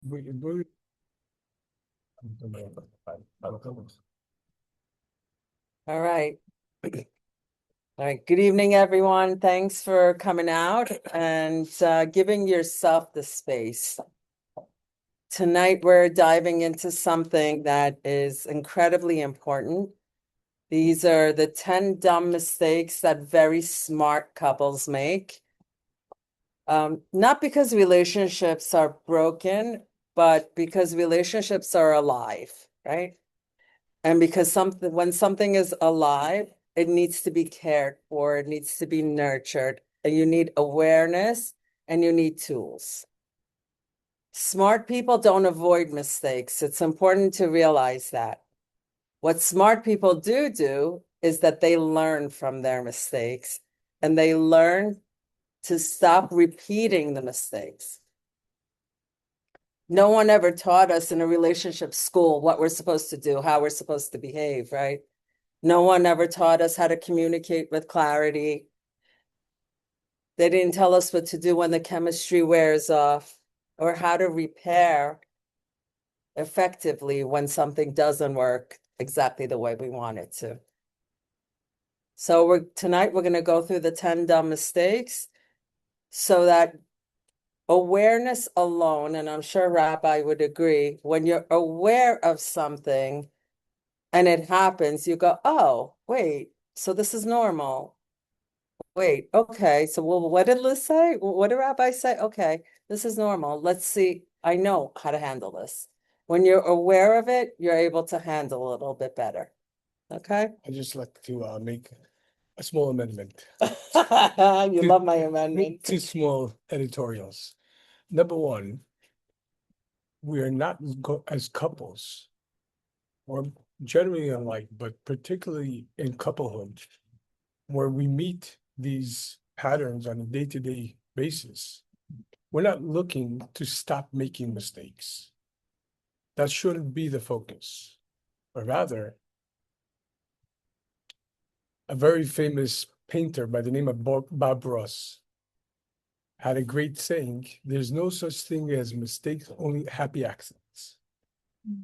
All right. All right. Good evening, everyone. Thanks for coming out and giving yourself the space. Tonight, we're diving into something that is incredibly important. These are the 10 dumb mistakes that very smart couples make. Not because relationships are broken, but because relationships are alive, right? And because when something is alive, it needs to be cared for, it needs to be nurtured, and you need awareness and you need tools. Smart people don't avoid mistakes. It's important to realize that. What smart people do is that they learn from their mistakes and they learn to stop repeating the mistakes. No one ever taught us in a relationship school what we're supposed to do, how we're supposed to behave, right? No one ever taught us how to communicate with clarity. They didn't tell us what to do when the chemistry wears off or how to repair effectively when something doesn't work exactly the way we want it to. So tonight we're going to go through the 10 dumb mistakes so that awareness alone, and I'm sure Rabbi would agree, when you're aware of something and it happens, you go, oh, wait, so this is normal. Wait, okay, so well, what did Liz say? What did Rabbi say? Okay, this is normal. Let's see. I know how to handle this. When you're aware of it, you're able to handle it a little bit better. Okay? I just like to make a small amendment. You love my amendment. Two small editorials. Number one, we are not as couples, or generally alike, but particularly in couplehood, where we meet these patterns on a day-to-day basis. We're not looking to stop making mistakes. That shouldn't be the focus, but rather, a very famous painter by the name of Bob Ross had a great saying, there's no such thing as mistakes, only happy accidents.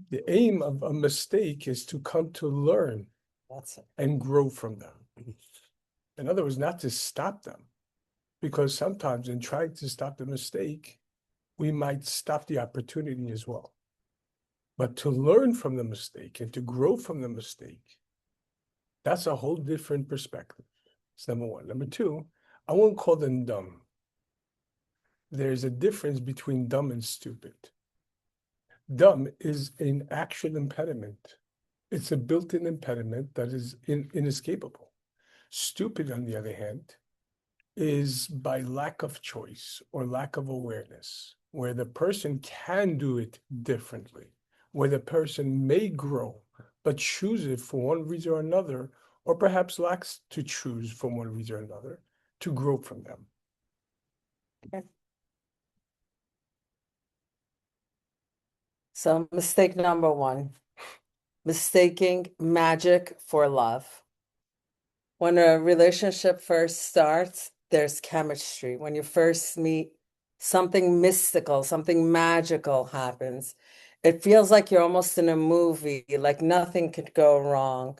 The aim of a mistake is to come to learn and grow from them. In other words, not to stop them, because sometimes in trying to stop the mistake, we might stop the opportunity as well. But to learn from the mistake and to grow from the mistake, that's a whole different perspective. That's number one. Number two, I won't call them dumb. There's a difference between dumb and stupid. Dumb is an actual impediment. It's a built-in impediment that is inescapable. Stupid, on the other hand, is by lack of choice or lack of awareness, where the person can do it differently, where the person may grow, but choose it for one reason or another, or perhaps lacks to choose for one reason or another, to grow from them. Okay. So mistake number one, mistaking magic for love. When a relationship first starts, there's chemistry. When you first meet, something mystical, something magical happens. It feels like you're almost in a movie, like nothing could go wrong.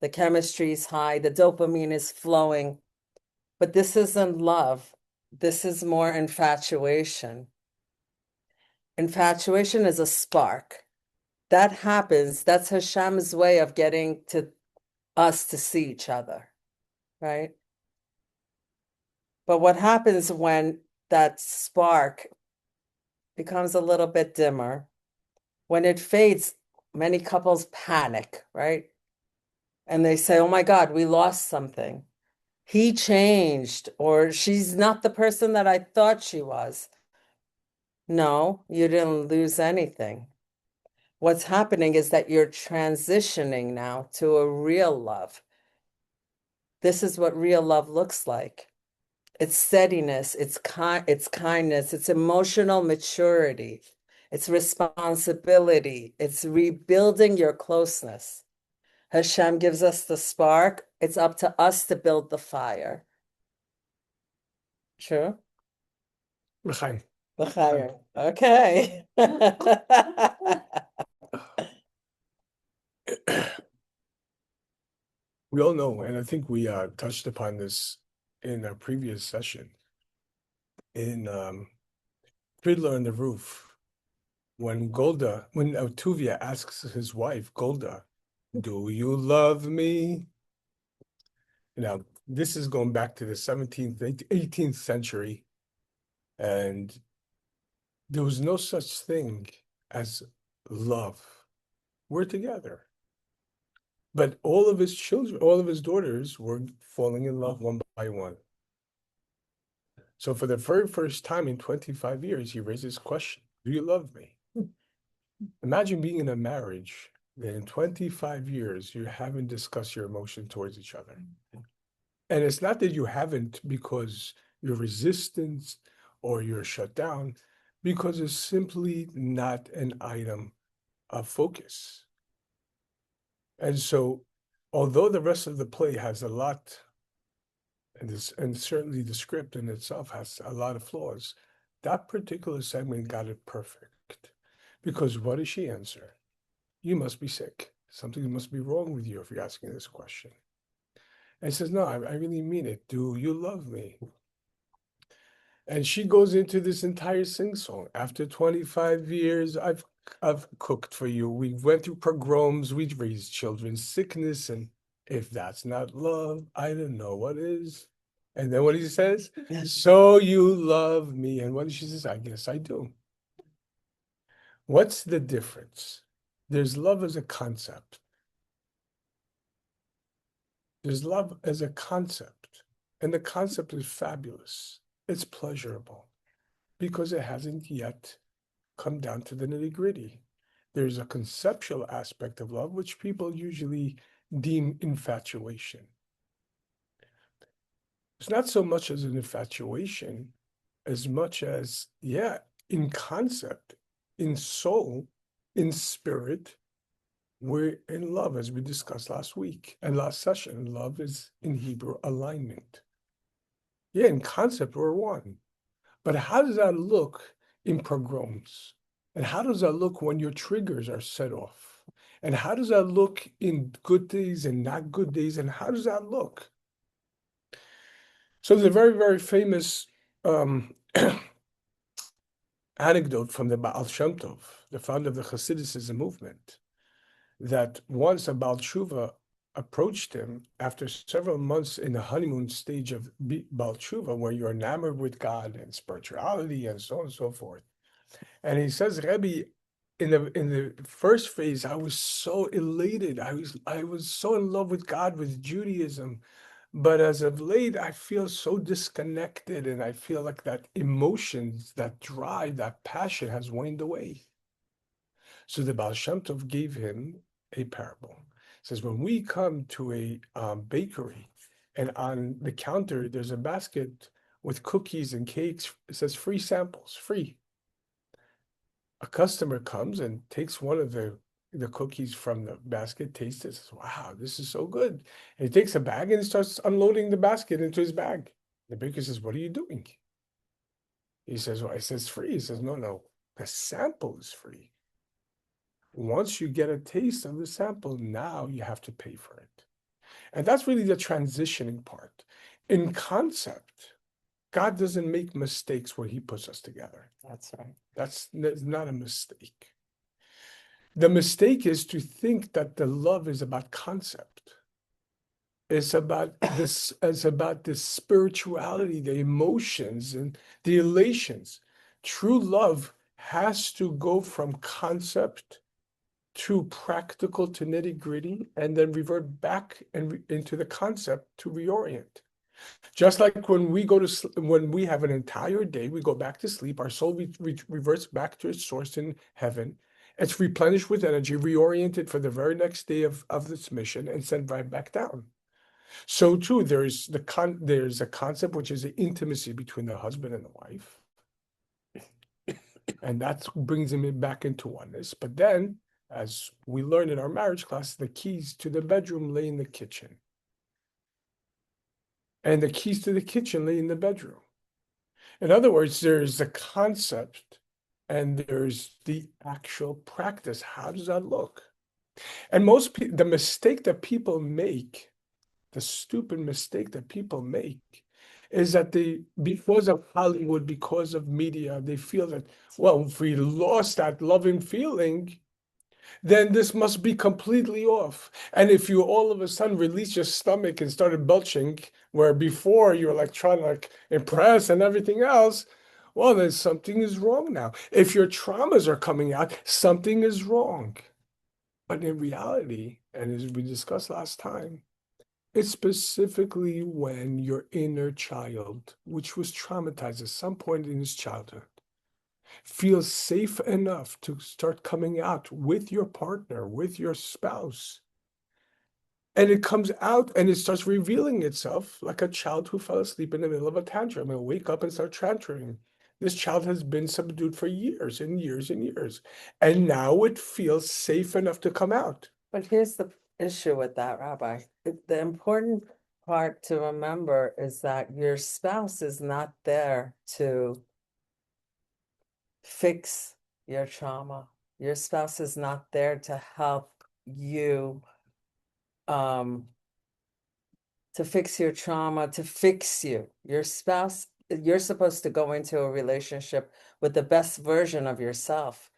The chemistry is high, the dopamine is flowing. But this isn't love. This is more infatuation. Infatuation is a spark. That happens. That's Hashem's way of getting to us to see each other, right? But what happens when that spark becomes a little bit dimmer? When it fades, many couples panic, right? And they say, oh my God, we lost something. He changed, or she's not the person that I thought she was. No, you didn't lose anything. What's happening is that you're transitioning now to a real love. This is what real love looks like. It's steadiness, it's kindness, it's emotional maturity, it's responsibility, it's rebuilding your closeness. Hashem gives us the spark. It's up to us to build the fire. True? L'chaim. L'chaim. Okay. We all know, and I think we touched upon this in our previous session, in Fiddler on the Roof, when Tuvia asks his wife, Golda, do you love me? Now, this is going back to the 17th, 18th century, and there was no such thing as love. We're together. But all of his children, all of his daughters were falling in love one by one. So for the very first time in 25 years, he raises this question, do you love me? Imagine being in a marriage that in 25 years, you haven't discussed your emotion towards each other. And it's not that you haven't because you're resistant or you're shut down, because it's simply not an item of focus. And so, although the rest of the play has a lot, and certainly the script in itself has a lot of flaws, that particular segment got it perfect. Because what does she answer? You must be sick. Something must be wrong with you if you're asking this question. And he says, no, I really mean it. Do you love me? And she goes into this entire sing-song. After 25 years, I've cooked for you. We went through pogroms. We raised children, sickness. And if that's not love, I don't know what is. And then what he says, so you love me. And what she says, I guess I do. What's the difference? There's love as a concept. There's love as a concept. And the concept is fabulous. It's pleasurable because it hasn't yet come down to the nitty-gritty. There's a conceptual aspect of love, which people usually deem infatuation. It's not so much as an infatuation, as much as, yeah, in concept, in soul, in spirit, we're in love, as we discussed last week and last session. Love is in Hebrew alignment. Yeah, in concept, we're one. But how does that look in pogroms? And how does that look when your triggers are set off? And how does that look in good days and not good days? And how does that look? So there's a very, very famous anecdote from the Baal Shem Tov, the founder of the Hasidism movement, that once a Baal Tshuva approached him after several months in the honeymoon stage of Baal Tshuva, where you're enamored with God and spirituality and so on and so forth. And he says, Rabbi, in the first phase, I was so elated. I was so in love with God, with Judaism. But as of late, I feel so disconnected, and I feel like that emotions, that drive, that passion has waned away. So the Baal Shem Tov gave him a parable. It says, when we come to a bakery, and on the counter, there's a basket with cookies and cakes. It says free samples, free. A customer comes and takes one of the cookies from the basket, tastes it, says, wow, this is so good. And he takes a bag and starts unloading the basket into his bag. The baker says, what are you doing? He says, well, it says free. He says, no, the sample is free. Once you get a taste of the sample, now you have to pay for it. And that's really the transitioning part. In concept, God doesn't make mistakes where he puts us together. That's right. That's not a mistake. The mistake is to think that the love is about concept. It's about this, it's about the spirituality, the emotions, and the elations. True love has to go from concept to practical, to nitty-gritty, and then revert back into the concept to reorient. Just like when we when we have an entire day, we go back to sleep, our soul reverts back to its source in heaven. It's replenished with energy, reoriented for the very next day of this mission, and sent right back down. So too, there's a concept which is the intimacy between the husband and the wife, and that brings him back into oneness. But then, as we learned in our marriage class, the keys to the bedroom lay in the kitchen. And the keys to the kitchen lay in the bedroom. In other words, there's the concept and there's the actual practice. How does that look? And most people, the mistake that people make, the stupid mistake that people make, is that because of Hollywood, because of media, they feel that, well, if we lost that loving feeling, then this must be completely off. And if you all of a sudden release your stomach and started belching, where before you were like trying to like impress and everything else, well, then something is wrong now. If your traumas are coming out, something is wrong. But in reality, and as we discussed last time, it's specifically when your inner child, which was traumatized at some point in his childhood, feels safe enough to start coming out with your partner, with your spouse. And it comes out and it starts revealing itself like a child who fell asleep in the middle of a tantrum and wake up and start tantruming. This child has been subdued for years and years and years. And now it feels safe enough to come out. But here's the issue with that, Rabbi. The important part to remember is that your spouse is not there to fix your trauma. Your spouse is not there to help you to fix your trauma, to fix you. Your spouse, you're supposed to go into a relationship with the best version of yourself.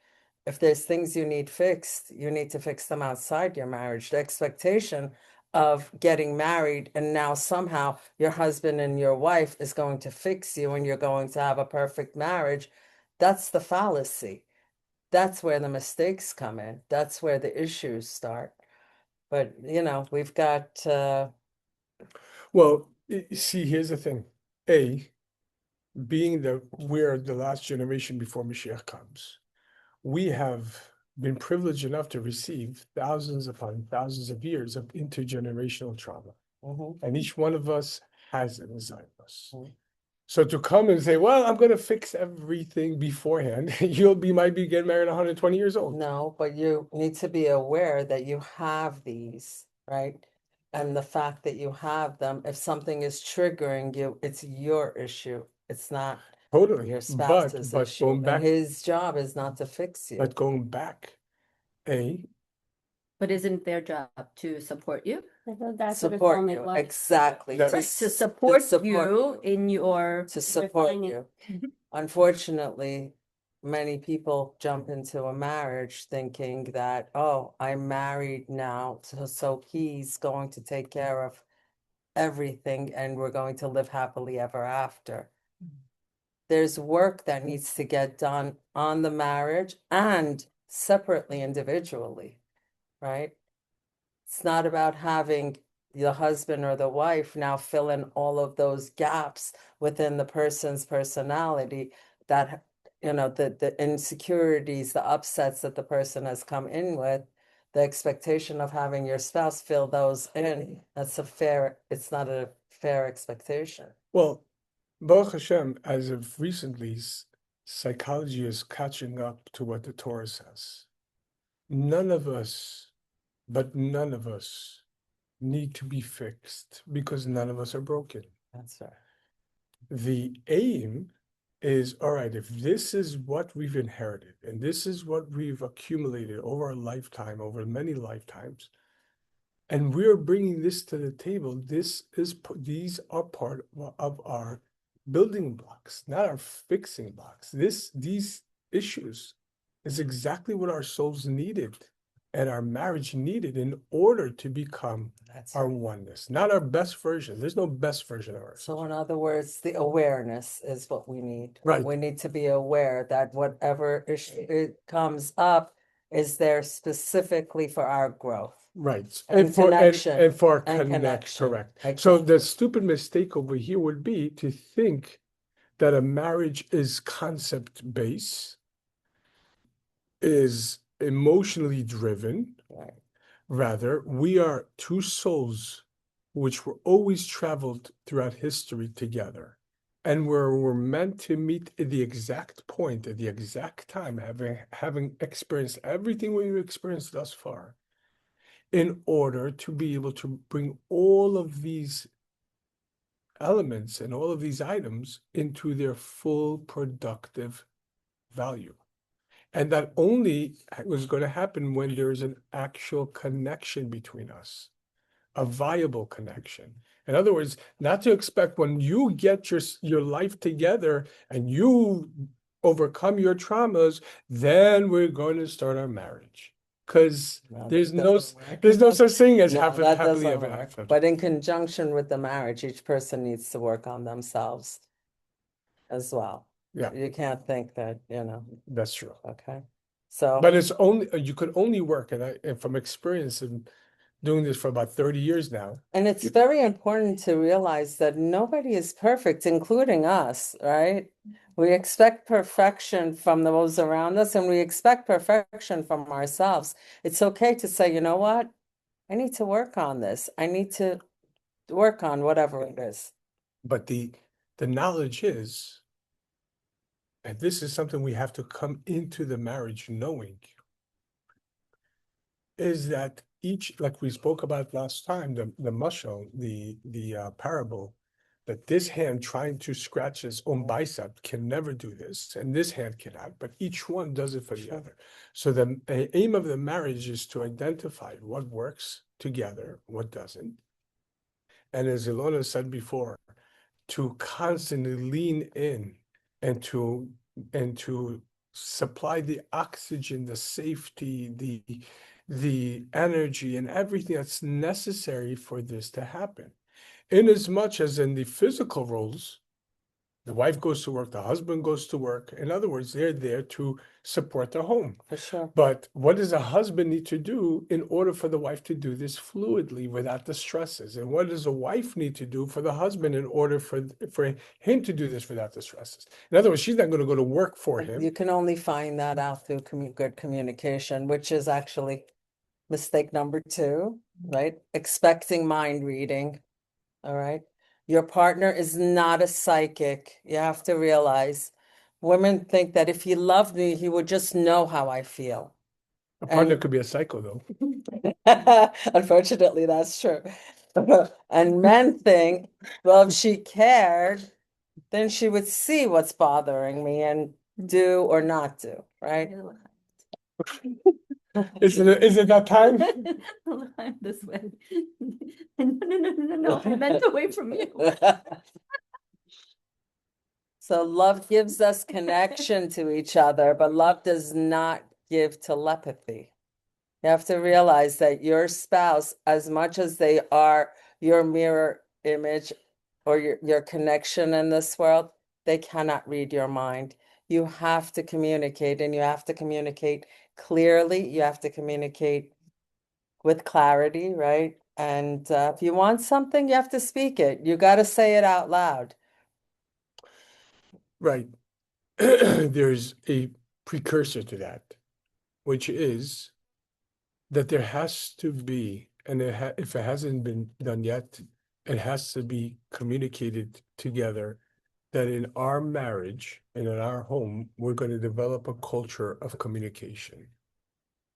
If there's things you need fixed, you need to fix them outside your marriage. The expectation of getting married and now somehow your husband and your wife is going to fix you and you're going to have a perfect marriage, that's the fallacy. That's where the mistakes come in. That's where the issues start. But, we've got Well, see, here's the thing. Being that we're the last generation before Mashiach comes, we have been privileged enough to receive thousands upon thousands of years of intergenerational trauma. And each one of us has it inside of us. So to come and say, well, I'm going to fix everything beforehand, might be getting married 120 years old. No, but you need to be aware that you have these, right? And the fact that you have them, if something is triggering you, it's your issue. It's not Totally. your spouse's But issue. going back, And his job is not to fix you. but going back, But isn't their job to support you? I thought that's what it's Support only you, like. exactly. That- Right, to support you in your To support refining. you. Unfortunately, many people jump into a marriage thinking that, oh, I'm married now, so he's going to take care of everything and we're going to live happily ever after. There's work that needs to get done on the marriage and separately, individually, right? It's not about having the husband or the wife now fill in all of those gaps within the person's personality that, the insecurities, the upsets that the person has come in with, the expectation of having your spouse fill those in. It's not a fair expectation. Well, Baruch Hashem, as of recently, psychology is catching up to what the Torah says. None of us need to be fixed because none of us are broken. That's right. The aim is, all right, if this is what we've inherited and this is what we've accumulated over a lifetime, over many lifetimes, and we're bringing this to the table, these are part of our building blocks, not our fixing blocks. These issues is exactly what our souls needed and our marriage needed in order to become our oneness, not our best version. There's no best version of ourselves. So in other words, the awareness is what we need. Right. We need to be aware that whatever issue it comes up is there specifically for our growth. Right. And connection. And for And connect, connection. correct. Exactly. So the stupid mistake over here would be to think that a marriage is concept based, is emotionally driven. Right. Rather, we are two souls which were always traveled throughout history together. And we're meant to meet at the exact point, at the exact time, having experienced everything we've experienced thus far, in order to be able to bring all of these elements and all of these items into their full productive value. And that only was going to happen when there is an actual connection between us, a viable connection. In other words, not to expect when you get your life together and you overcome your traumas, then we're going to start our marriage. Because there's no such thing as happily ever after. But in conjunction with the marriage, each person needs to work on themselves as well. Yeah. You can't think that, That's true. Okay. So, but it's only, you could only work, and from experience and doing this for about 30 years now. And it's very important to realize that nobody is perfect, including us, right? We expect perfection from those around us, and we expect perfection from ourselves. It's okay to say, you know what? I need to work on this. I need to work on whatever it is. But the knowledge is, and this is something we have to come into the marriage knowing, is that each, like we spoke about last time, the mashal, the parable, that this hand trying to scratch its own bicep can never do this, and this hand cannot, but each one does it for the other. So the aim of the marriage is to identify what works together, what doesn't. And as Ilona said before, to constantly lean in and to supply the oxygen, the safety, the energy, and everything that's necessary for this to happen. In as much as in the physical roles, the wife goes to work, the husband goes to work. In other words, they're there to support the home. For sure. But what does a husband need to do in order for the wife to do this fluidly without the stresses? And what does a wife need to do for the husband in order for him to do this without the stresses? In other words, she's not going to go to work for him. You can only find that out through good communication, which is actually mistake number 2, right? Expecting mind reading. All right. Your partner is not a psychic. You have to realize women think that if he loved me, he would just know how I feel. A partner could be a psycho, though. Unfortunately, that's true. And men think, well, if she cared, then she would see what's bothering me and do or not do, right? Is it that time? I'm this way. No. I meant away from you. So love gives us connection to each other, but love does not give telepathy. You have to realize that your spouse, as much as they are your mirror image or your connection in this world, they cannot read your mind. You have to communicate, and you have to communicate clearly. You have to communicate with clarity, right? And if you want something, you have to speak it. You got to say it out loud. Right. There's a precursor to that, which is that there has to be, and if it hasn't been done yet, it has to be communicated together that in our marriage and in our home, we're going to develop a culture of communication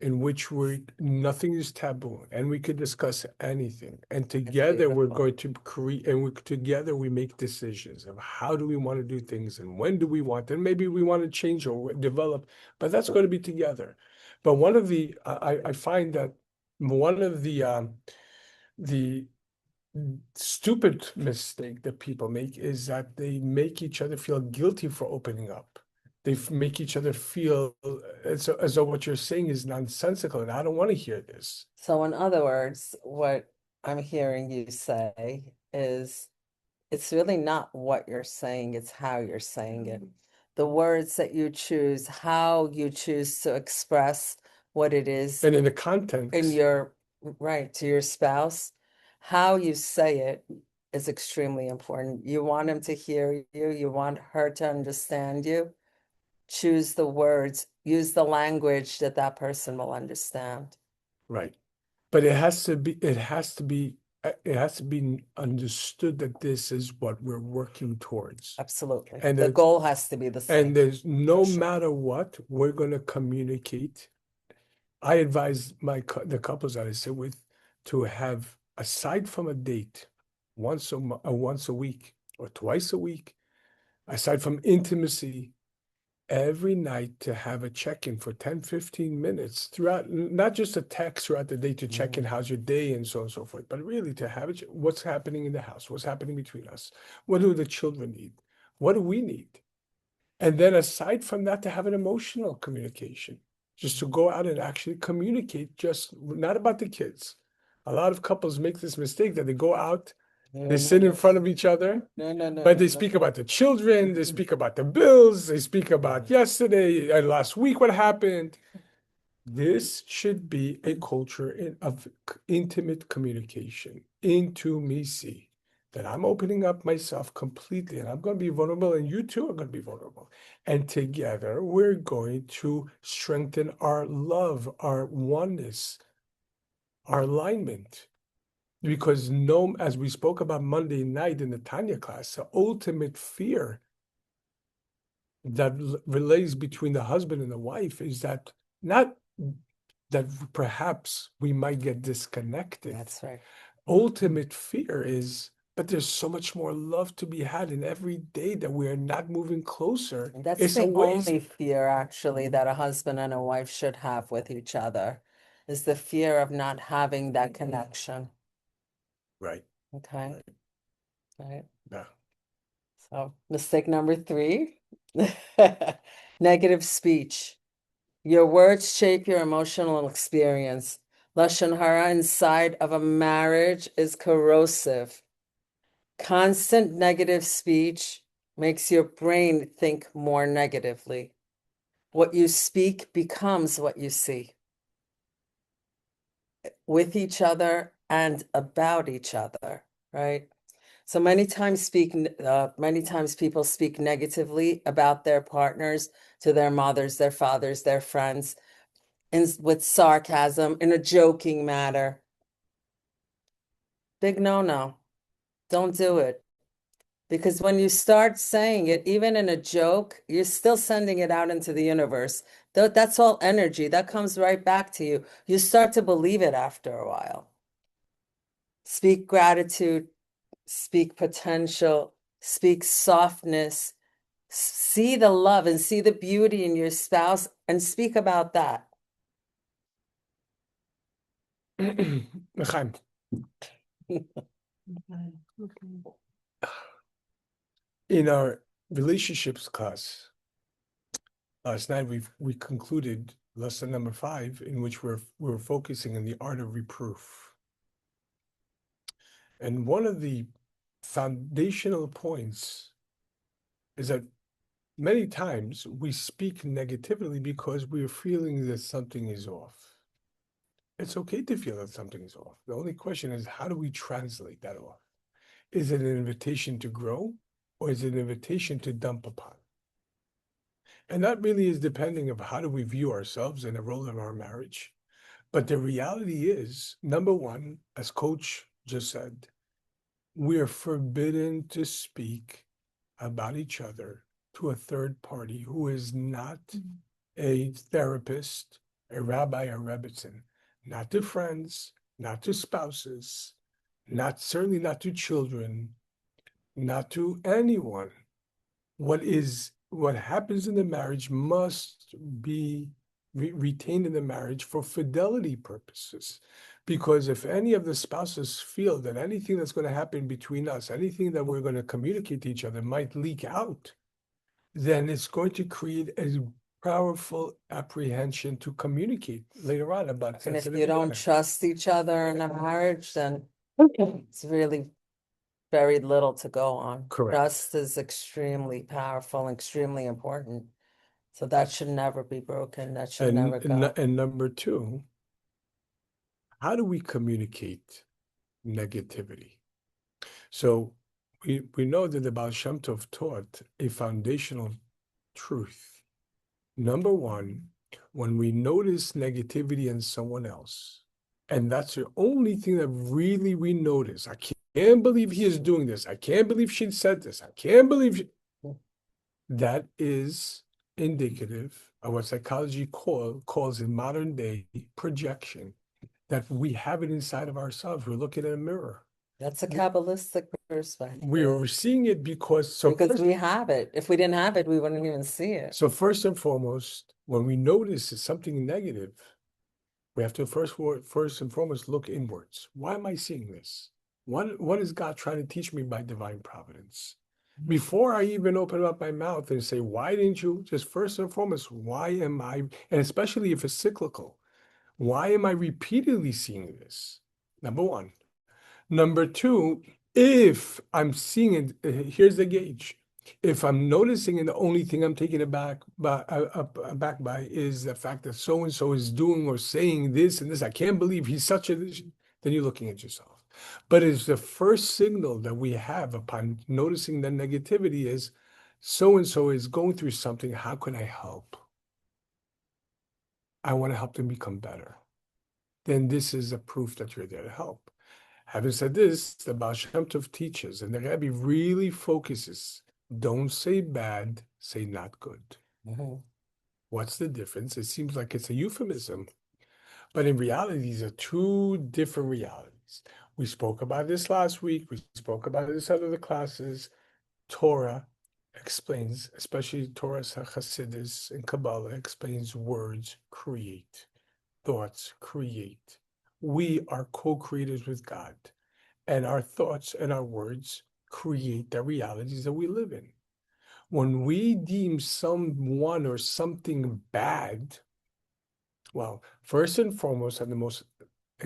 in which nothing is taboo and we could discuss anything. And together we're going to create, and together we make decisions of how do we want to do things and when do we want, and maybe we want to change or develop, but that's going to be together. But one of the, I find that one of the stupid mistake that people make is that they make each other feel guilty for opening up. They make each other feel as though what you're saying is nonsensical, and I don't want to hear this. So in other words, what I'm hearing you say is it's really not what you're saying, it's how you're saying it. The words that you choose, how you choose to express what it is. And in the context. In your, right, to your spouse, how you say it is extremely important. You want him to hear you, you want her to understand you. Choose the words, use the language that that person will understand. Right. But it has to be understood that this is what we're working towards. Absolutely. And the goal has to be the same. And there's no matter what, we're going to communicate. I advise the couples that I sit with to have, aside from a date, once a week, or twice a week, aside from intimacy, every night to have a check-in for 10, 15 minutes throughout, not just a text throughout the day to check in how's your day and so on and so forth, but really to have it, what's happening in the house, what's happening between us, what do the children need, what do we need? And then aside from that, to have an emotional communication, just to go out and actually communicate, just not about the kids. A lot of couples make this mistake that they go out, they sit in front of each other, but they speak about the children, they speak about the bills, they speak about yesterday and last week what happened. This should be a culture of intimate communication, intimacy, that I'm opening up myself completely and I'm going to be vulnerable and you too are going to be vulnerable. And together we're going to strengthen our love, our oneness, our alignment. Because as we spoke about Monday night in the Tanya class, the ultimate fear that relays between the husband and the wife is that not that perhaps we might get disconnected. That's right. Ultimate fear is, but there's so much more love to be had in every day that we are not moving closer. And that's It's the a waste. only fear actually that a husband and a wife should have with each other, is the fear of not having that connection. Right. Okay. Right. Yeah. So mistake number 3, negative speech. Your words shape your emotional experience. Lashon hara inside of a marriage is corrosive. Constant negative speech makes your brain think more negatively. What you speak becomes what you see with each other and about each other, right? So many times people speak negatively about their partners to their mothers, their fathers, their friends, with sarcasm, in a joking manner. Big no-no. Don't do it. Because when you start saying it, even in a joke, you're still sending it out into the universe. That's all energy. That comes right back to you. You start to believe it after a while. Speak gratitude, speak potential, speak softness, see the love and see the beauty in your spouse and speak about that. L'chaim. In our relationships class last night, we concluded lesson number 5, in which we're focusing on the art of reproof. And one of the foundational points is that many times we speak negatively because we're feeling that something is off. It's okay to feel that something is off. The only question is, how do we translate that off? Is it an invitation to grow, or is it an invitation to dump upon? And that really is depending of how do we view ourselves and the role of our marriage. But the reality is, number one, as Coach just said, we are forbidden to speak about each other to a third party who is not a therapist, a rabbi, or rebbitzin, not to friends, not to spouses, certainly not to children, not to anyone. What happens in the marriage must be retained in the marriage for fidelity purposes. Because if any of the spouses feel that anything that's going to happen between us, anything that we're going to communicate to each other might leak out, then it's going to create a powerful apprehension to communicate later on about And if sensitive you don't matters. trust each other in a marriage, then it's really very little to go on. Correct. Trust is extremely powerful, extremely important. So that should never be broken. That should never go. And number 2, how do we communicate negativity? So we know that the Baal Shem Tov taught a foundational truth. Number 1, when we notice negativity in someone else, and that's the only thing that really we notice. I can't believe he is doing this. I can't believe she said this. I can't believe that is indicative of what psychology calls in modern day projection, that we have it inside of ourselves. We're looking at a mirror. That's a Kabbalistic We perspective. are seeing it because Because we have it. If we didn't have it, we wouldn't even see it. so first and foremost, when we notice it's something negative, we have to first and foremost look inwards. Why am I seeing this? What is God trying to teach me by divine providence? Before I even open up my mouth and say, why didn't you just first and foremost, why am I, and especially if it's cyclical, why am I repeatedly seeing this? Number one. Number two, if I'm seeing it, here's the gauge. If I'm noticing and the only thing I'm taken aback by is the fact that so and so is doing or saying this and this, I can't believe he's such a, then you're looking at yourself. But it's the first signal that we have upon noticing the negativity is so and so is going through something. How can I help? I want to help them become better. Then this is a proof that you're there to help. Having said this, the Baal Shem Tov teaches, and the Rabbi really focuses, don't say bad, say not good. Mhm. What's the difference? It seems like it's a euphemism, but in reality, these are two different realities. We spoke about this last week. We spoke about this out of the classes. Torah explains, especially Torah Hasidus and Kabbalah explains words create, thoughts create. We are co-creators with God. And our thoughts and our words create the realities that we live in. When we deem someone or something bad, well, first and foremost, on the most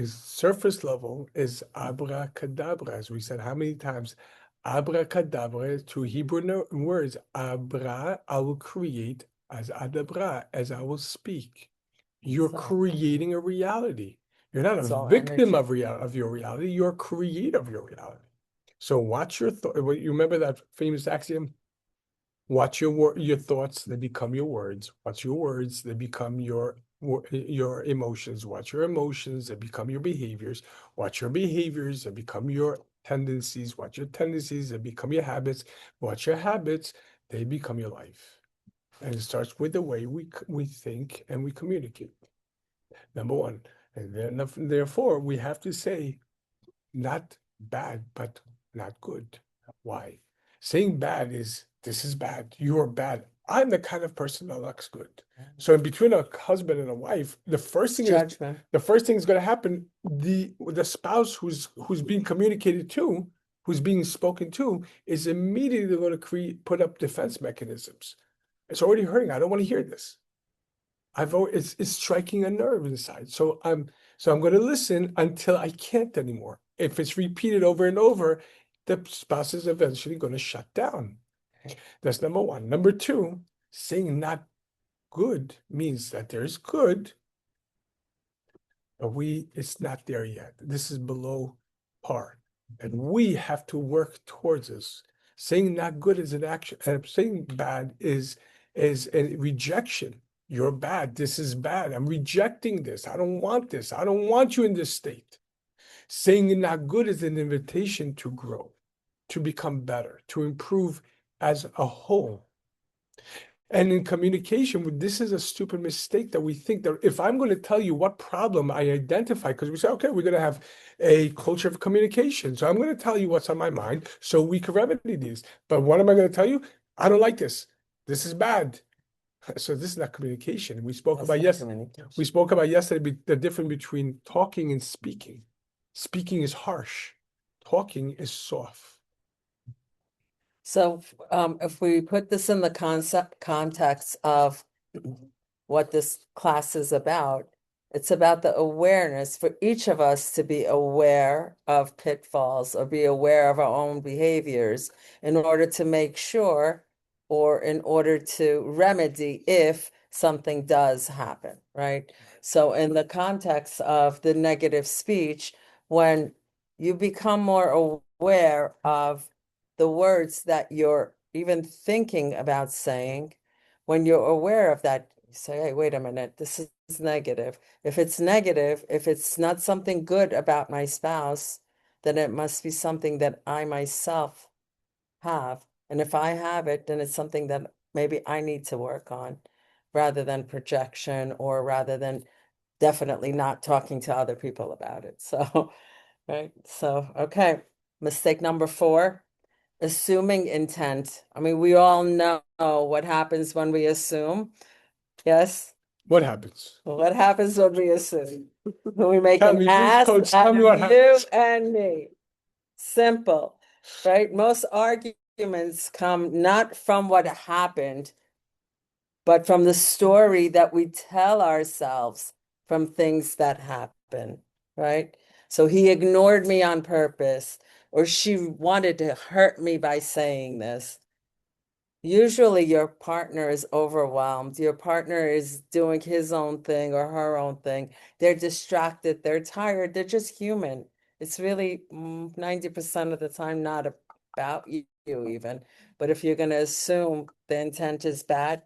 surface level, is abracadabra. As we said, how many times? Abracadabra, two Hebrew words. Abra, I will create, as adabra, as I will speak. You're So, creating a reality. You're not a it's all victim energy. of your reality. You're a creator of your reality. So watch your thought. You remember that famous axiom? Watch your thoughts, they become your words. Watch your words, they become your emotions. Watch your emotions, they become your behaviors. Watch your behaviors, they become your tendencies. Watch your tendencies, they become your habits. Watch your habits, they become your life. And it starts with the way we think and we communicate. Number one. And then, therefore, we have to say not bad, but not good. Why? Saying bad is this is bad. You are bad. I'm the kind of person that looks good. So in between a husband and a wife, the first thing is Judgment. going to happen. The spouse who's being communicated to, who's being spoken to, is immediately going to put up defense mechanisms. It's already hurting. I don't want to hear this. It's striking a nerve inside. So I'm going to listen until I can't anymore. If it's repeated over and over, the spouse is eventually going to shut down. That's number one. Number two, saying not good means that there's good, but it's not there yet. This is below par. And we have to work towards this. Saying not good is an action, and saying bad is a rejection. You're bad. This is bad. I'm rejecting this. I don't want this. I don't want you in this state. Saying not good is an invitation to grow, to become better, to improve as a whole. And in communication, this is a stupid mistake that we think that if I'm going to tell you what problem I identify, because we say, okay, we're going to have a culture of communication. So I'm going to tell you what's on my mind so we can remedy these. But what am I going to tell you? I don't like this. This is bad. So this is not communication. We spoke about yesterday the difference between talking and speaking. Speaking is harsh. Talking is soft. So if we put this in the context of what this class is about, it's about the awareness for each of us to be aware of pitfalls or be aware of our own behaviors in order to make sure or in order to remedy if something does happen, right? So in the context of the negative speech, when you become more aware of the words that you're even thinking about saying, when you're aware of that, you say, hey, wait a minute, this is negative. If it's negative, if it's not something good about my spouse, then it must be something that I myself have. And if I have it, then it's something that maybe I need to work on rather than projection or rather than definitely not talking to other people about it. So, right. So, okay. Mistake number 4, assuming intent. I mean, we all know what happens when we assume. Yes? What happens? What happens when we assume? We make Tell an me, please, ass coach, out tell me of what you happens. and me. Simple, right? Most arguments come not from what happened, but from the story that we tell ourselves from things that happen, right? So he ignored me on purpose, or she wanted to hurt me by saying this. Usually your partner is overwhelmed. Your partner is doing his own thing or her own thing. They're distracted. They're tired. They're just human. It's really 90% of the time not about you even. But if you're going to assume the intent is bad,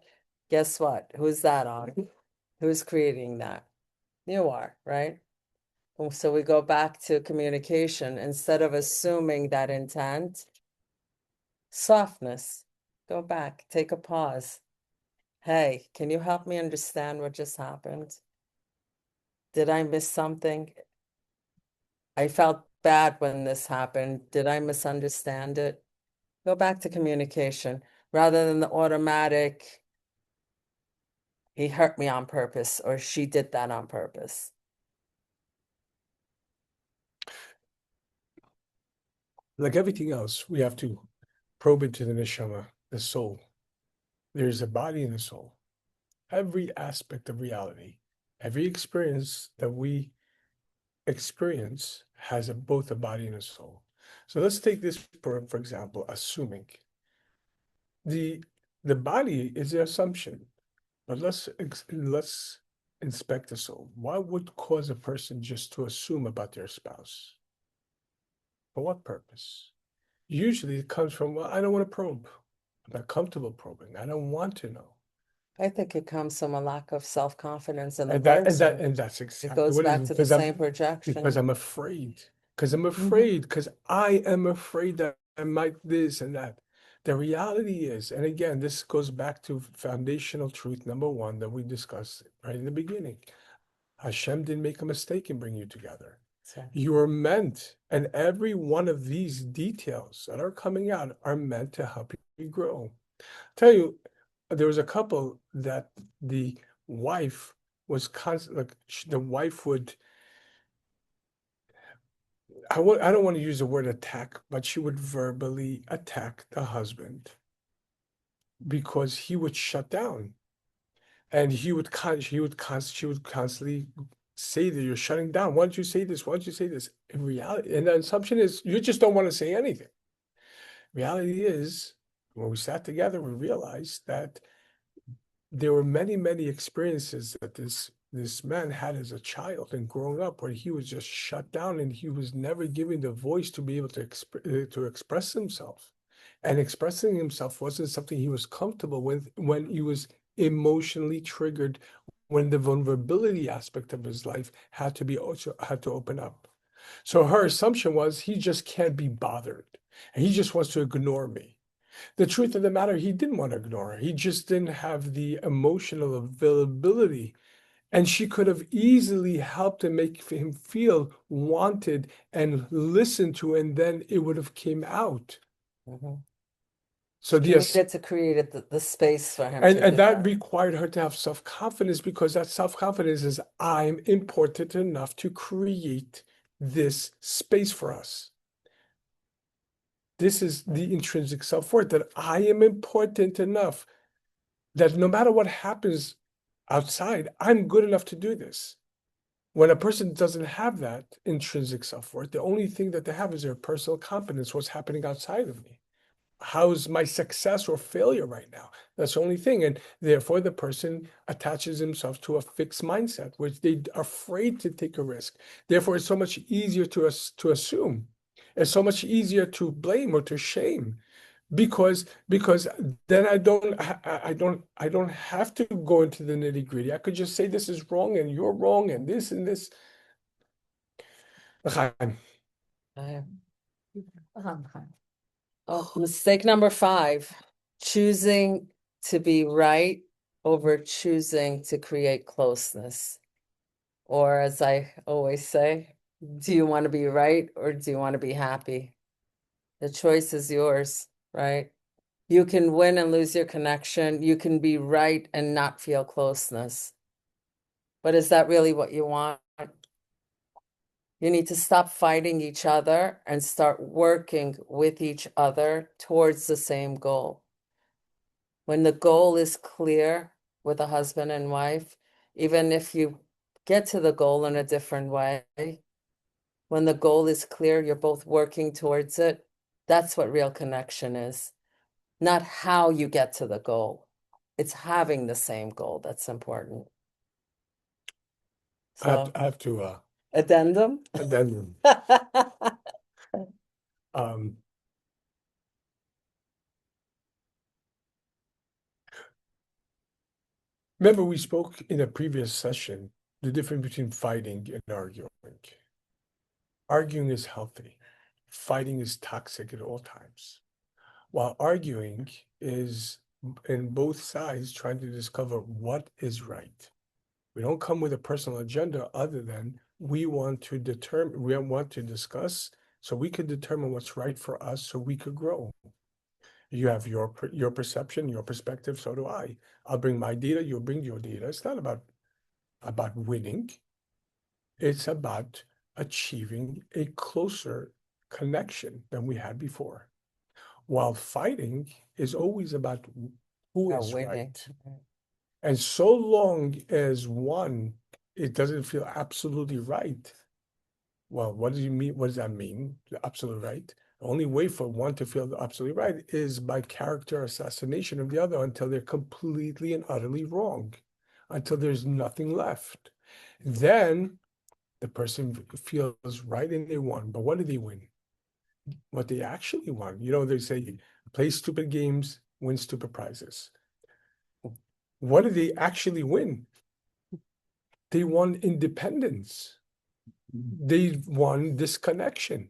guess what? Who's that on? Who's creating that? You are, right? So we go back to communication. Instead of assuming that intent, softness. Go back, take a pause. Hey, can you help me understand what just happened? Did I miss something? I felt bad when this happened. Did I misunderstand it? Go back to communication rather than the automatic, he hurt me on purpose or she did that on purpose. Like everything else, we have to probe into the neshama, the soul. There's a body and a soul. Every aspect of reality, every experience that we experience has both a body and a soul. So let's take this for example, assuming the body is the assumption, but let's inspect the soul. What would cause a person just to assume about their spouse? For what purpose? Usually it comes from, well, I don't want to probe. I'm not comfortable probing. I don't want to know. I think it comes from a lack of self-confidence in the And person. that's It exactly goes what it back is. to the same projection. Because I'm afraid. Because I'm afraid. Because I am afraid that I might this and that. The reality is, and again, this goes back to foundational truth number 1 that we discussed right in the beginning. Hashem didn't make a mistake in bringing you together. So, You are meant, and every one of these details that are coming out are meant to help you grow. Tell you, there was a couple that the wife was constant, like the wife would, I don't want to use the word attack, but she would verbally attack the husband because he would shut down. And she would constantly say that you're shutting down. Why don't you say this? Why don't you say this? In reality, and the assumption is you just don't want to say anything. Reality is, when we sat together, we realized that there were many, many experiences that this man had as a child and growing up where he was just shut down and he was never given the voice to be able to express himself. And expressing himself wasn't something he was comfortable with when he was emotionally triggered, when the vulnerability aspect of his life had to open up. So her assumption was he just can't be bothered and he just wants to ignore me. The truth of the matter, he didn't want to ignore her. He just didn't have the emotional availability. And she could have easily helped to make him feel wanted and listened to, and then it would have came out. So she needed to create the space for him to and do that required her to have self-confidence, because that self-confidence is, I'm important enough to create this space for us. This is the intrinsic self-worth, that I am important enough that no matter what happens outside, I'm good enough to do this. When a person doesn't have that intrinsic self-worth, the only thing that they have is their personal confidence, what's happening outside of me. How's my success or failure right now? That's the only thing. And therefore, the person attaches himself to a fixed mindset, which they are afraid to take a risk. Therefore, it's so much easier to assume. It's so much easier to blame or to shame, because then I don't have to go into the nitty-gritty. I could just say this is wrong and you're wrong and this and this. Oh, mistake number 5, choosing to be right over choosing to create closeness. Or as I always say, do you want to be right or do you want to be happy? The choice is yours, right? You can win and lose your connection. You can be right and not feel closeness. But is that really what you want? You need to stop fighting each other and start working with each other towards the same goal. When the goal is clear with a husband and wife, even if you get to the goal in a different way, when the goal is clear, you're both working towards it. That's what real connection is. Not how you get to the goal. It's having the same goal that's important. So, I have to addendum? addendum. Um, remember, we spoke in a previous session the difference between fighting and arguing. Arguing is healthy. Fighting is toxic at all times. While arguing is in both sides trying to discover what is right. We don't come with a personal agenda other than we want to discuss so we could determine what's right for us so we could grow. You have your perception, your perspective, so do I. I'll bring my data, you'll bring your data. It's not about winning. It's about achieving a closer connection than we had before. While fighting is always about who is winning. right. And so long as it doesn't feel absolutely right. Well, what do you mean? What does that mean? Absolutely right. The only way for one to feel absolutely right is by character assassination of the other until they're completely and utterly wrong, until there's nothing left. Then the person feels right and they won. But what did they win? What they actually won. They say, play stupid games, win stupid prizes. What did they actually win? They won independence. They won disconnection.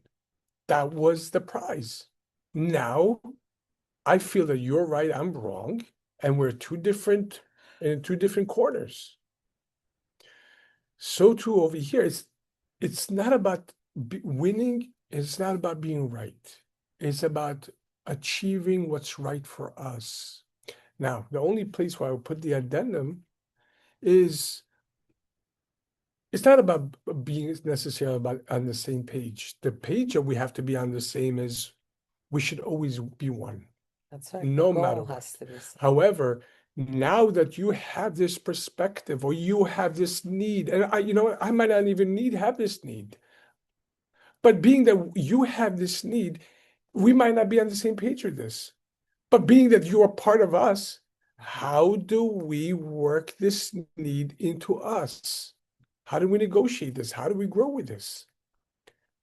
That was the prize. Now, I feel that you're right, I'm wrong, and we're in two different corners. So too over here, it's not about winning. It's not about being right. It's about achieving what's right for us. Now, the only place where I would put the addendum is it's not about being necessarily about on the same page. The page that we have to be on the same is we should always be one. That's right. No The matter goal what. has to be same. However, now that you have this perspective or you have this need, and I might not even have this need, but being that you have this need, we might not be on the same page with this. But being that you are part of us, how do we work this need into us? How do we negotiate this? How do we grow with this?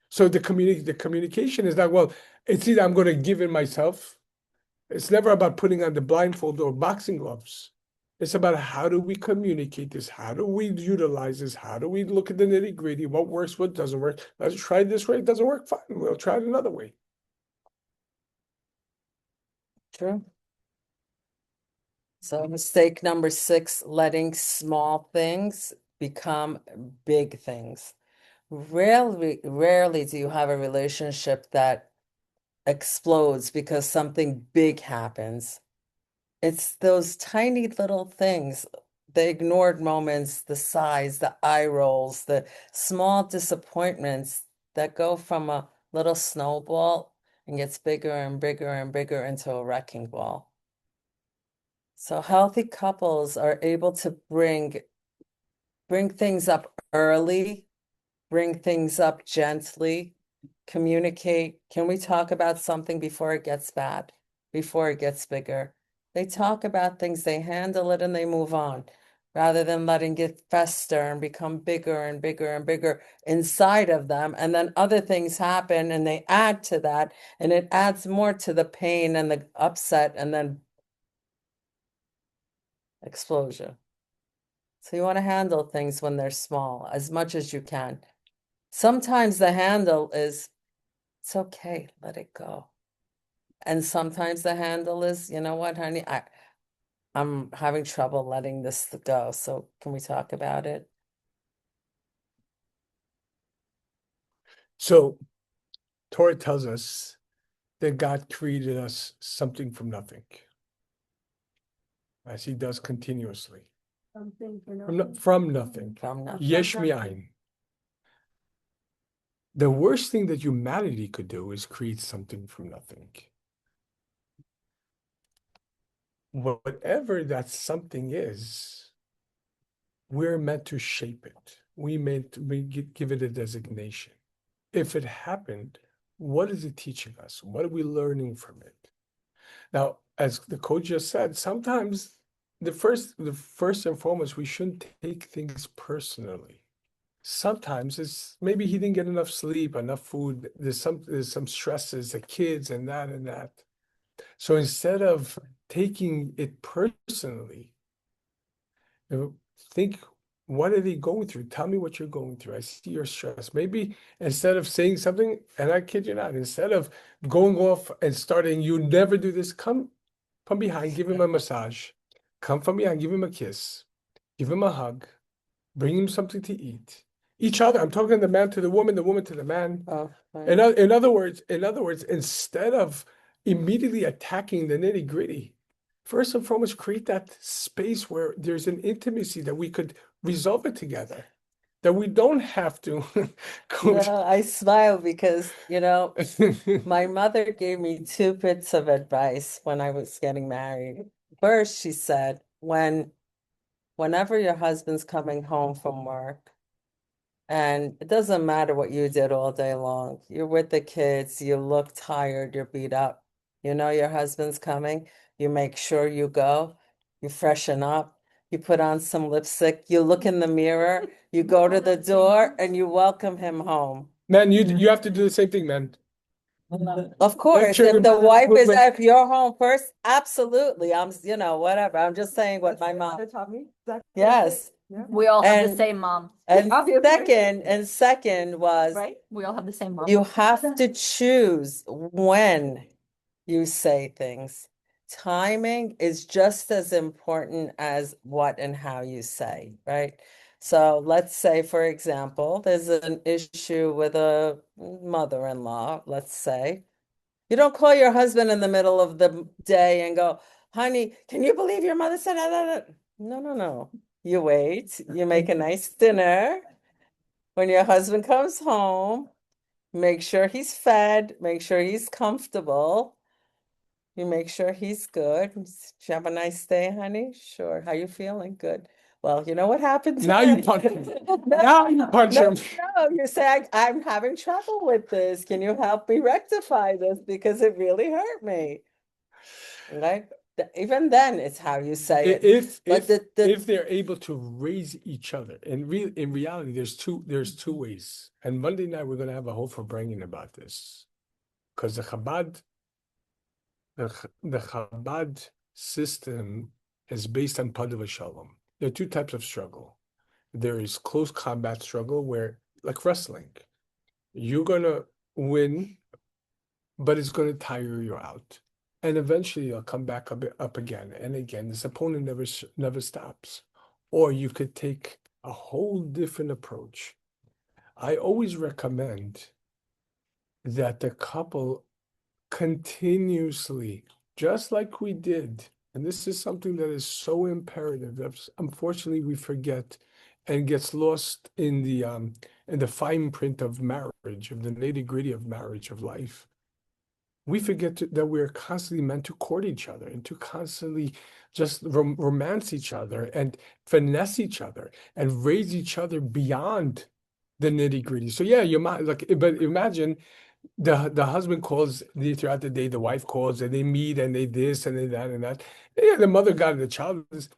So the communication is not, well, it's either I'm going to give in myself. It's never about putting on the blindfold or boxing gloves. It's about how do we communicate this? How do we utilize this? How do we look at the nitty-gritty? What works, what doesn't work? Let's try it this way. It doesn't work, fine. We'll try it another way. True. So mistake number 6, letting small things become big things. Rarely do you have a relationship that explodes because something big happens. It's those tiny little things, the ignored moments, the sighs, the eye rolls, the small disappointments that go from a little snowball and gets bigger and bigger and bigger into a wrecking ball. So healthy couples are able to bring things up early, bring things up gently, communicate. Can we talk about something before it gets bad, before it gets bigger? They talk about things, they handle it, and they move on, rather than letting it fester and become bigger and bigger and bigger inside of them. And then other things happen and they add to that, and it adds more to the pain and the upset, and then explosion. So you want to handle things when they're small as much as you can. Sometimes the handle is, it's okay, let it go. And sometimes the handle is, you know what, honey, I'm having trouble letting this go. So can we talk about it? So Torah tells us that God created us something from nothing, as he does continuously. From nothing. From nothing. Yesh mi'ayin. The worst thing that humanity could do is create something from nothing. Whatever that something is, we're meant to shape it. We give it a designation. If it happened, what is it teaching us? What are we learning from it? Now, as the coach just said, sometimes the first and foremost, we shouldn't take things personally. Sometimes it's maybe he didn't get enough sleep, enough food. There's some stresses, the kids and that and that. So instead of taking it personally, think, what are they going through? Tell me what you're going through. I see your stress. Maybe instead of saying something, and I kid you not, instead of going off and starting, you never do this, come from behind, give him a massage. Come from behind, give him a kiss. Give him a hug. Bring him something to eat. Each other. I'm talking the man to the woman to the man. Oh, right. In other words, instead of immediately attacking the nitty-gritty, first and foremost, create that space where there's an intimacy that we could resolve it together. That we don't have to go. No, I smile because, my mother gave me two bits of advice when I was getting married. First, she said, whenever your husband's coming home from work, and it doesn't matter what you did all day long, you're with the kids, you look tired, you're beat up, you know your husband's coming, you make sure you go, you freshen up, you put on some lipstick, you look in the mirror, you go to the door, and you welcome him home. Man, you have to do the same thing, man. Of course, sure if the you- wife is, but- if you're home first, absolutely. I'm, whatever. I'm just saying what my mom. Yes. We all have the And- same mom, And Obviously. second was right? We all have the same mom. you have to choose when you say things. Timing is just as important as what and how you say, right? So let's say, for example, there's an issue with a mother-in-law, let's say. You don't call your husband in the middle of the day and go, honey, can you believe your mother said that? No, no, no. You wait, you make a nice dinner. When your husband comes home, make sure he's fed, make sure he's comfortable. You make sure he's good. Did you have a nice day, honey? Sure. How you feeling? Good. Well, you know what happens? Now you punch him. Now you punch him. No, you say, I'm having trouble with this. Can you help me rectify this? Because it really hurt me. Right? Even then, it's how you say it. But If they're able to raise each other, and in reality, there's two ways. And Monday night we're going to have a whole bringing about this, because the Chabad system is based on Padav Shalom. There are two types of struggle. There is close combat struggle where, like wrestling, you're gonna win, but it's gonna tire you out. And eventually you'll come back up again and again. This opponent never stops. Or you could take a whole different approach. I always recommend that the couple continuously, just like we did, and this is something that is so imperative that unfortunately we forget and gets lost in the fine print of marriage, of the nitty-gritty of marriage, of life. We forget that we're constantly meant to court each other and to constantly just romance each other and finesse each other and raise each other beyond the nitty-gritty. So yeah, you might but imagine the husband calls throughout the day, the wife calls, and they meet and they this and they that and that. Yeah, the mother got it, the child is,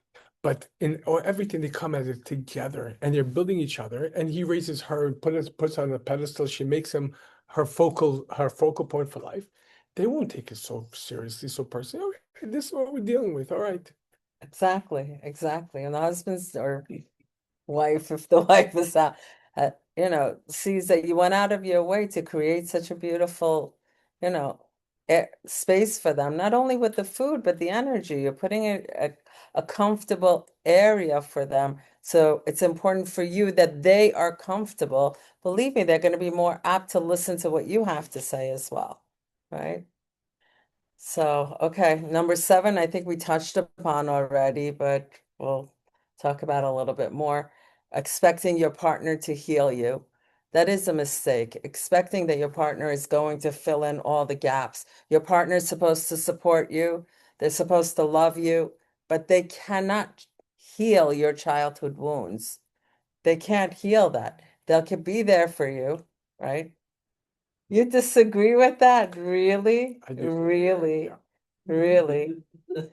but everything they come at it together and they're building each other. And he raises her and puts on a pedestal. She makes him her focal point for life. They won't take it so seriously, so personally. Okay, this is what we're dealing with. All right. Exactly. And the husband's or wife, if the wife is out, sees that you went out of your way to create such a beautiful, space for them, not only with the food, but the energy. You're putting a comfortable area for them. So it's important for you that they are comfortable. Believe me, they're going to be more apt to listen to what you have to say as well, right? So, okay, number 7, I think we touched upon already, but we'll talk about a little bit more. Expecting your partner to heal you. That is a mistake. Expecting that your partner is going to fill in all the gaps. Your partner is supposed to support you. They're supposed to love you, but they cannot heal your childhood wounds. They can't heal that. They can be there for you, right? You disagree with that? Really? I do. Really? Yeah. Really?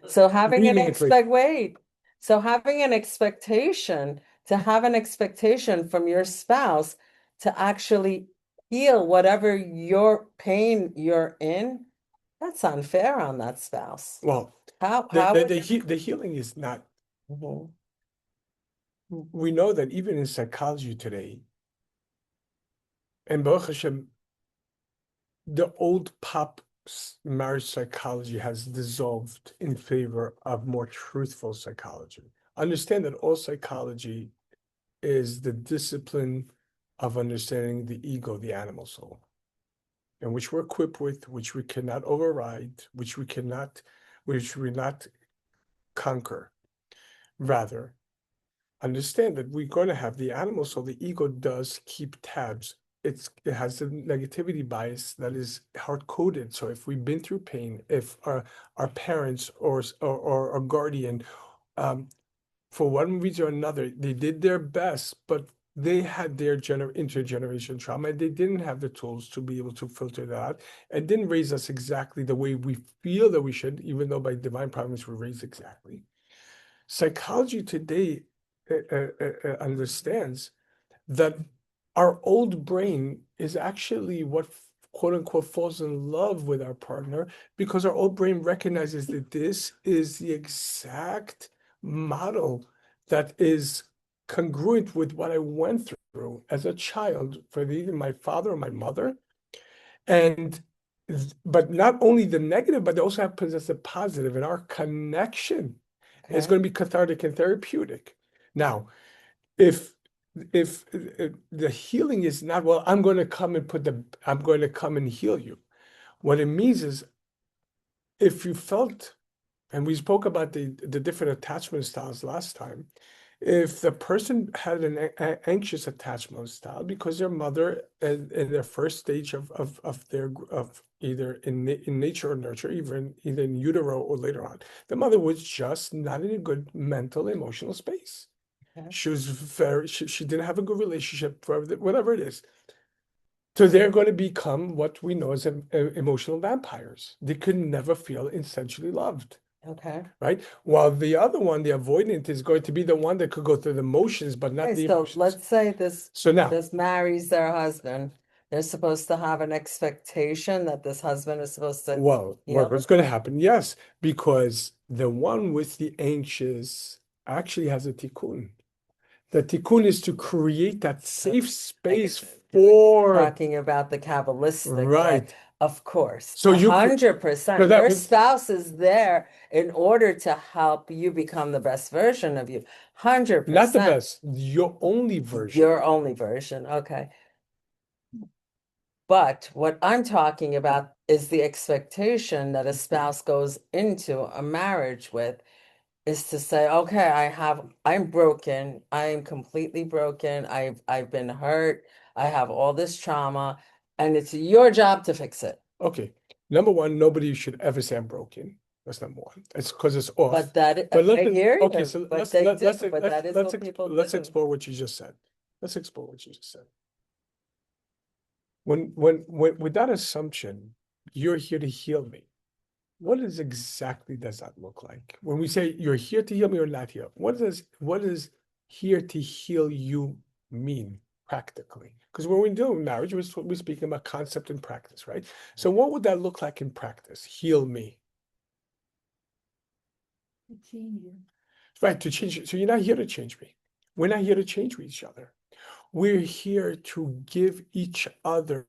So having an Really great. wait. So having an expectation, to have an expectation from your spouse to actually heal whatever your pain you're in, that's unfair on that spouse. Well, How the healing is not. Mhm. We know that even in psychology today, and Baruch Hashem, the old pop marriage psychology has dissolved in favor of more truthful psychology. Understand that all psychology is the discipline of understanding the ego, the animal soul, and which we're equipped with, which we cannot override, which we not conquer. Rather, understand that we're going to have the animal soul. The ego does keep tabs. It has a negativity bias that is hard coded. So if we've been through pain, if our parents or guardian, for one reason or another, they did their best, but they had their intergenerational trauma, and they didn't have the tools to be able to filter that out, and didn't raise us exactly the way we feel that we should, even though by divine providence we're raised exactly. Psychology today understands that our old brain is actually what quote unquote falls in love with our partner, because our old brain recognizes that this is the exact model that is congruent with what I went through as a child for either my father or my mother. And but not only the negative, but they also have possessed the positive, and our connection is Okay. going to be cathartic and therapeutic. Now, if the healing is not, well, I'm going to come and heal you. What it means is, if you felt, and we spoke about the different attachment styles last time, if the person had an anxious attachment style because their mother in their first stage of either in nature or nurture, either in utero or later on, the mother was just not in a good mental emotional space. Okay. She was she didn't have a good relationship for whatever it is. So they're going to become what we know as emotional vampires. They could never feel essentially loved, Okay. right? While the other one, the avoidant, is going to be the one that could go through the motions, but not Okay, the so emotions. let's say this So now, marries their husband. They're supposed to have an expectation that this husband is supposed to well, heal what's them. going to happen? Yes, because the one with the anxious actually has a tikkun. The tikkun is to create that safe space for Talking about the Kabbalistic way. right. Of course, So you 100%. so that Your was spouse is there in order to help you become the best version of you. 100%. not the best, your only version. Your only version. Okay. But what I'm talking about is the expectation that a spouse goes into a marriage with, is to say, okay, I'm broken. I'm completely broken. I've been hurt. I have all this trauma, and it's your job to fix it. Okay. Number one, nobody should ever say I'm broken. That's number one. It's because it's off. But that, But I hear you, okay, so but let's they let, do, let's but that is let's what people let's do. explore what you just said. Let's explore what you just said. When with that assumption, you're here to heal me. What exactly does that look like? When we say you're here to heal me or not here, what does here to heal you mean practically? Because when we do marriage, we're speaking about concept and practice, right? So what would that look like in practice? Heal me. Right, to change it. So you're not here to change me. We're not here to change each other. We're here to give each other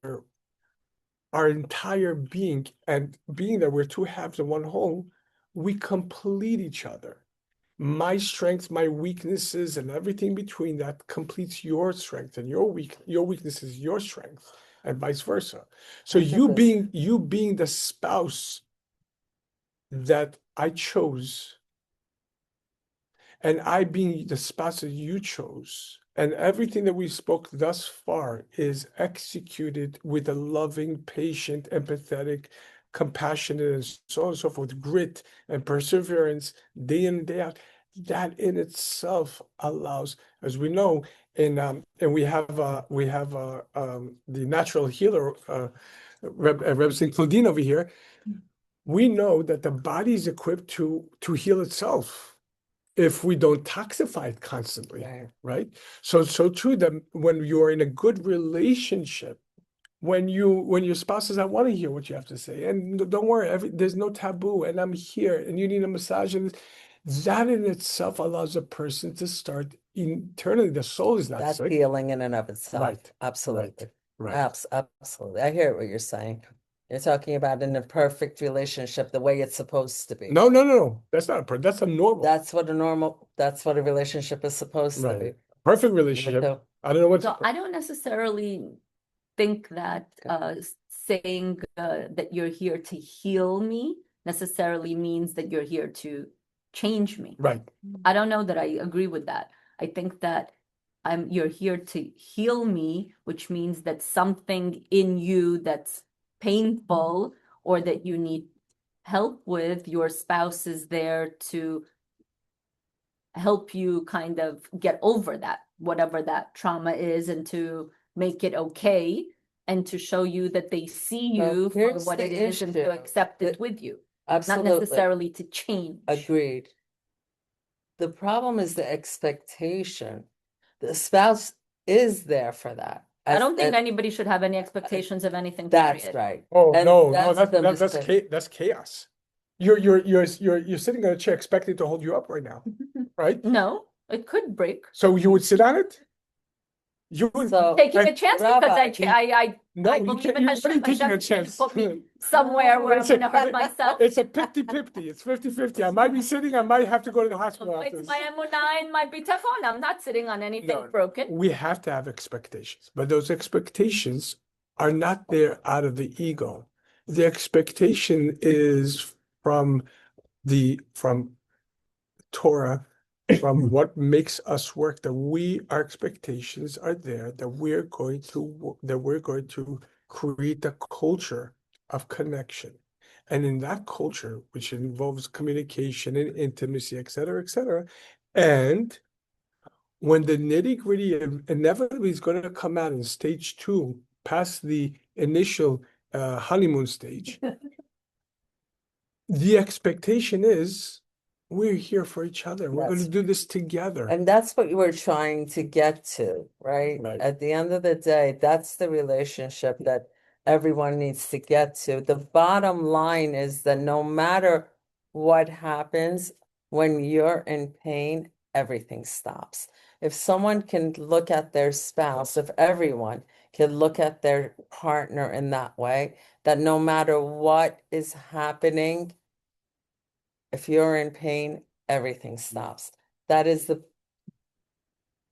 our entire being, and being that we're two halves of one whole, we complete each other. My strengths, my weaknesses, and everything between that completes your strength, and your weakness is your strength, and vice versa. So you 100%. being the spouse that I chose, and I being the spouse that you chose, and everything that we spoke thus far is executed with a loving, patient, empathetic, compassionate, and so on and so forth, grit and perseverance, day in and day out. That in itself allows, as we know, and we have the natural healer, Reb St. Claudine over here. We know that the body is equipped to heal itself if we don't toxify it constantly, right? So true that when you are in a good relationship, when your spouse says, "I want to hear what you have to say," and don't worry, there's no taboo, and I'm here, and you need a massage, and that in itself allows a person to start internally. The soul is not That's sick. healing in and of itself. Right. Absolutely. Right. Absolutely. I hear what you're saying. You're talking about in a perfect relationship, the way it's supposed to be. No. That's not that's a normal. That's what a relationship is supposed to be. Right. Perfect relationship. So- I don't know what. So I don't necessarily think that saying that you're here to heal me necessarily means that you're here to change me. Right. I don't know that I agree with that. I think that you're here to heal me, which means that something in you that's painful or that you need help with, your spouse is there to help you kind of get over that, whatever that trauma is, and to make it okay, and to show you that they see Well, you for here's what the it is and to issue. accept it with you, Absolutely. not necessarily to change. Agreed. The problem is the expectation. The spouse is there for that. I don't think anybody should have any expectations of anything, That's period. right. Oh, And no, that's the mistake. that's chaos. You're sitting on a chair expecting to hold you up right now, right? No, it could break. So you would sit on it? You would. So Taking Hey, a chance Rabbi, because I No, I you believe can't. in You're Hashem. already taking a Hashem didn't chance. put me somewhere where I'm It's a- gonna hurt myself. It's a 50-50. It's 50-50. I might be sitting, I might have to go to the hospital after It's this. my emunah and my bitachon. I'm not sitting on anything No. broken. We have to have expectations, but those expectations are not there out of the ego. The expectation is from Torah, from what makes us work, that our expectations are there, that we're going to create a culture of connection. And in that culture, which involves communication and intimacy, et cetera, and when the nitty-gritty inevitably is going to come out in stage 2, past the initial honeymoon stage, the expectation is we're here for each other. We're going to do this together. And that's what you were trying to get to, right? Right. At the end of the day, that's the relationship that everyone needs to get to. The bottom line is that no matter what happens, when you're in pain, everything stops. If someone can look at their spouse, if everyone can look at their partner in that way, that no matter what is happening, if you're in pain, everything stops. That is the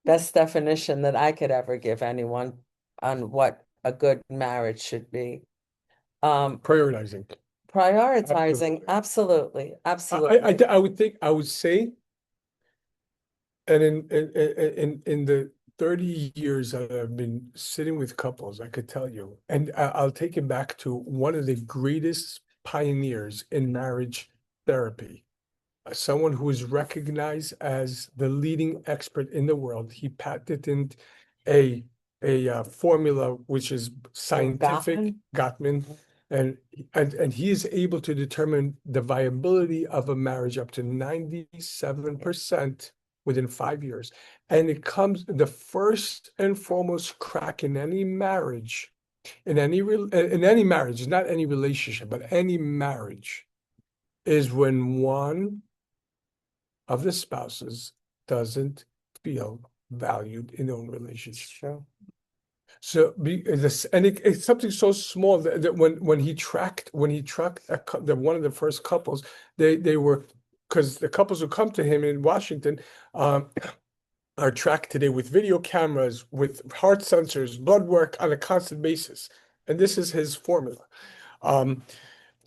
best definition that I could ever give anyone on what a good marriage should be. Prioritizing. Prioritizing, absolutely. I would say, and in the 30 years that I've been sitting with couples, I could tell you, and I'll take it back to one of the greatest pioneers in marriage therapy, someone who is recognized as the leading expert in the world. He patented a formula which is scientific, Gottman, and he is able to determine the viability of a marriage up to 97% within 5 years. And it comes the first and foremost crack in any marriage, in any marriage, not any relationship, but any marriage, is when one of the spouses doesn't feel valued in their own relationship. Sure. So it's something so small that when he tracked one of the first couples, they were, because the couples who come to him in Washington are tracked today with video cameras, with heart sensors, blood work on a constant basis, and this is his formula.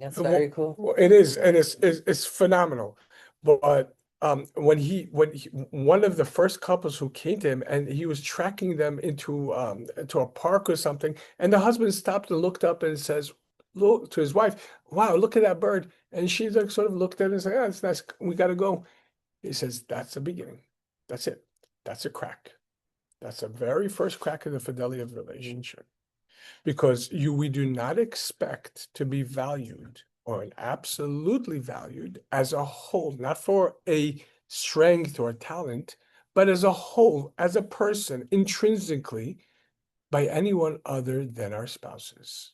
That's very cool. Well, it is, and it's phenomenal. But one of the first couples who came to him, and he was tracking them into a park or something, and the husband stopped and looked up and says, look to his wife, "Wow, look at that bird." And she like sort of looked at it and said, "Yeah, it's nice. We got to go." He says, "That's the beginning. That's it. That's a crack. That's the very first crack in the fidelity of the relationship." Because we do not expect to be valued or absolutely valued as a whole, not for a strength or a talent, but as a whole, as a person, intrinsically, by anyone other than our spouses.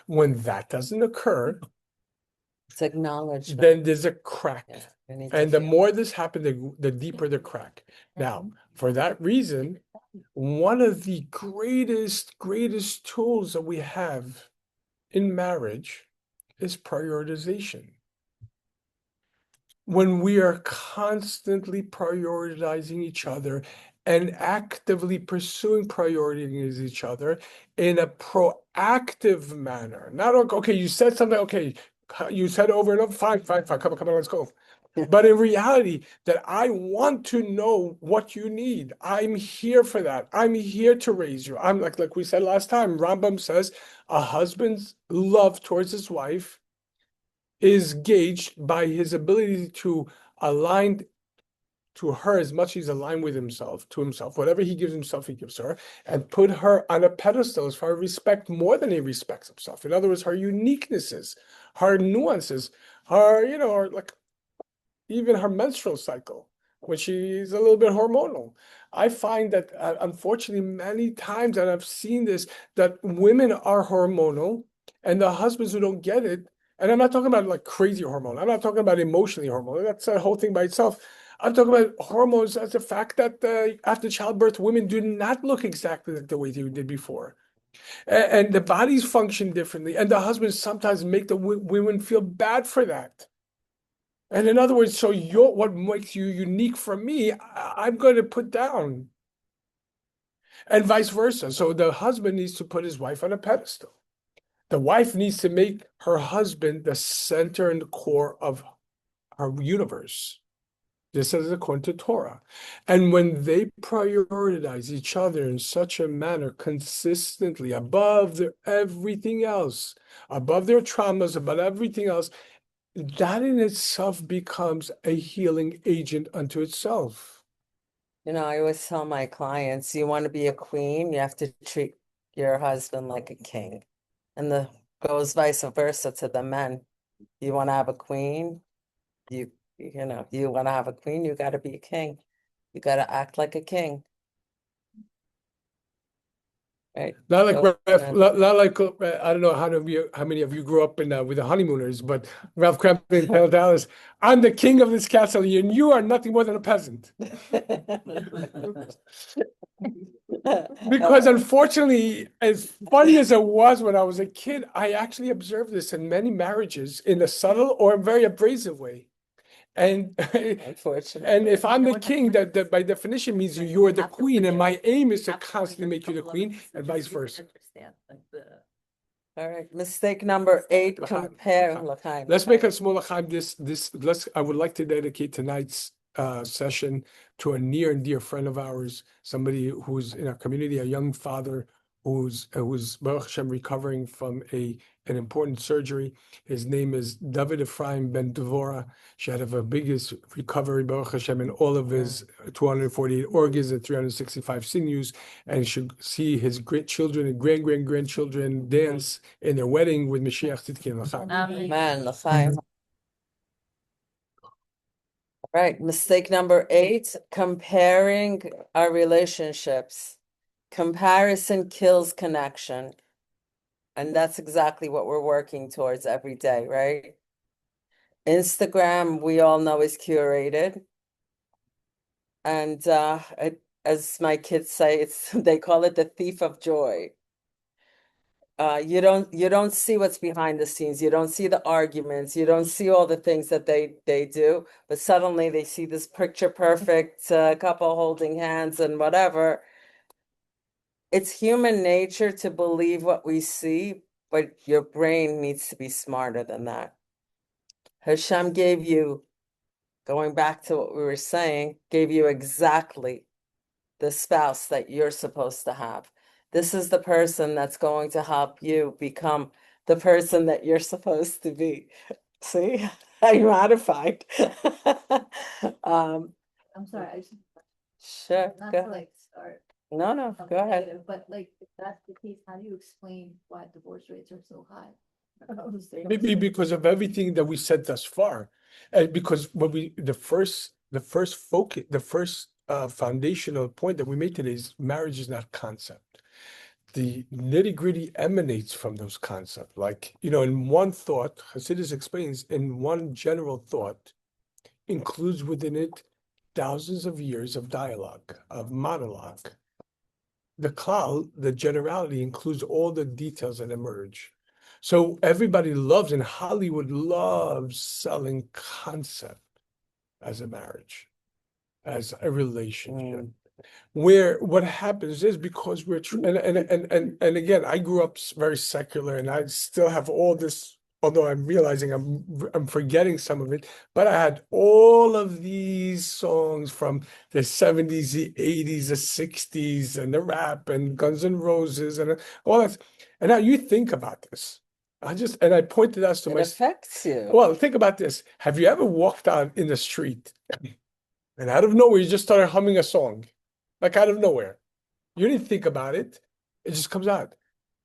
When that doesn't occur, It's acknowledgement. then there's a crack. Yeah, we need to And the feel more this happens, the deeper the crack. Now, for that reason, one of the greatest tools that we have in marriage is prioritization. When we are constantly prioritizing each other and actively pursuing prioritizing each other in a proactive manner, not okay, you said something, okay, you said over and over, fine, come on, let's go. But in reality, that I want to know what you need. I'm here for that. I'm here to raise you. I'm like we said last time, Rambam says a husband's love towards his wife is gauged by his ability to align to her as much as he's aligned with himself, to himself. Whatever he gives himself, he gives her, and put her on a pedestal as far as respect more than he respects himself. In other words, her uniquenesses, her nuances, her, like even her menstrual cycle, when she's a little bit hormonal. I find that unfortunately many times, and I've seen this, that women are hormonal and the husbands who don't get it, and I'm not talking about like crazy hormone, I'm not talking about emotionally hormonal, that's a whole thing by itself. I'm talking about hormones as the fact that after childbirth, women do not look exactly like the way they did before. And the bodies function differently, and the husbands sometimes make the women feel bad for that. And in other words, so what makes you unique from me, I'm going to put down. And vice versa. So the husband needs to put his wife on a pedestal. The wife needs to make her husband the center and the core of her universe. This is according to Torah. And when they prioritize each other in such a manner consistently above everything else, above their traumas, above everything else, that in itself becomes a healing agent unto itself. I always tell my clients, you want to be a queen, you have to treat your husband like a king. And the goes vice versa to the men. You want to have a queen, you want to have a queen, you got to be a king. You got to act like a king. Right? Not like So, not like I don't know how many of you grew up with the honeymooners, but Ralph Crampton in Dallas, I'm the king of this castle, and you are nothing more than a peasant. Because unfortunately, as funny as it was when I was a kid, I actually observed this in many marriages in a subtle or very abrasive way. And Unfortunately. and if I'm the king, that by definition means you are the queen, and my aim is to constantly make you the queen, and vice versa. All right, mistake number 8, L'chaim, compare. l'chaim. L'chaim. Let's make a small l'chaim. I would like to dedicate tonight's session to a near and dear friend of ours, somebody who's in our community, a young father who's Baruch Hashem recovering from an important surgery. His name is David Ephraim Ben Devora. She had a biggest recovery, Baruch Hashem, in all of his 248 organs and 365 sinews, and should see his great children and grandchildren dance in their wedding with Mashiach Tzidkin L'chaim. Man, l'chaim. All right, mistake number 8, comparing our relationships. Comparison kills connection. And that's exactly what we're working towards every day, right? Instagram, we all know, is curated. And as my kids say, they call it the thief of joy. You don't see what's behind the scenes. You don't see the arguments. You don't see all the things that they do. But suddenly they see this picture perfect couple holding hands and whatever. It's human nature to believe what we see, but your brain needs to be smarter than that. Hashem gave you, going back to what we were saying, gave you exactly the spouse that you're supposed to have. This is the person that's going to help you become the person that you're supposed to be. See, I modified. I'm sorry, I just, Sure, not go to ahead. like start. No, go something ahead. negative, But like, if that's the case, how do you explain why divorce rates are so high? Maybe because of everything that we said thus far, and because what the first focus, the first foundational point that we made today is marriage is not concept. The nitty-gritty emanates from those concepts. Like, in one thought, Hasidus explains, in one general thought, includes within it thousands of years of dialogue, of monologue. The klal, the generality, includes all the details that emerge. So everybody loves, and Hollywood loves selling concept as a marriage, as a relationship. Where what happens is because we're and again, I grew up very secular, and I still have all this. Although I'm realizing I'm forgetting some of it, but I had all of these songs from the 70s, the 80s, the 60s, and the rap and Guns N' Roses and all that. And now you think about this. I pointed out to It my affects you. well, think about this. Have you ever walked out in the street and out of nowhere you just started humming a song? Like out of nowhere. You didn't think about it. It just comes out.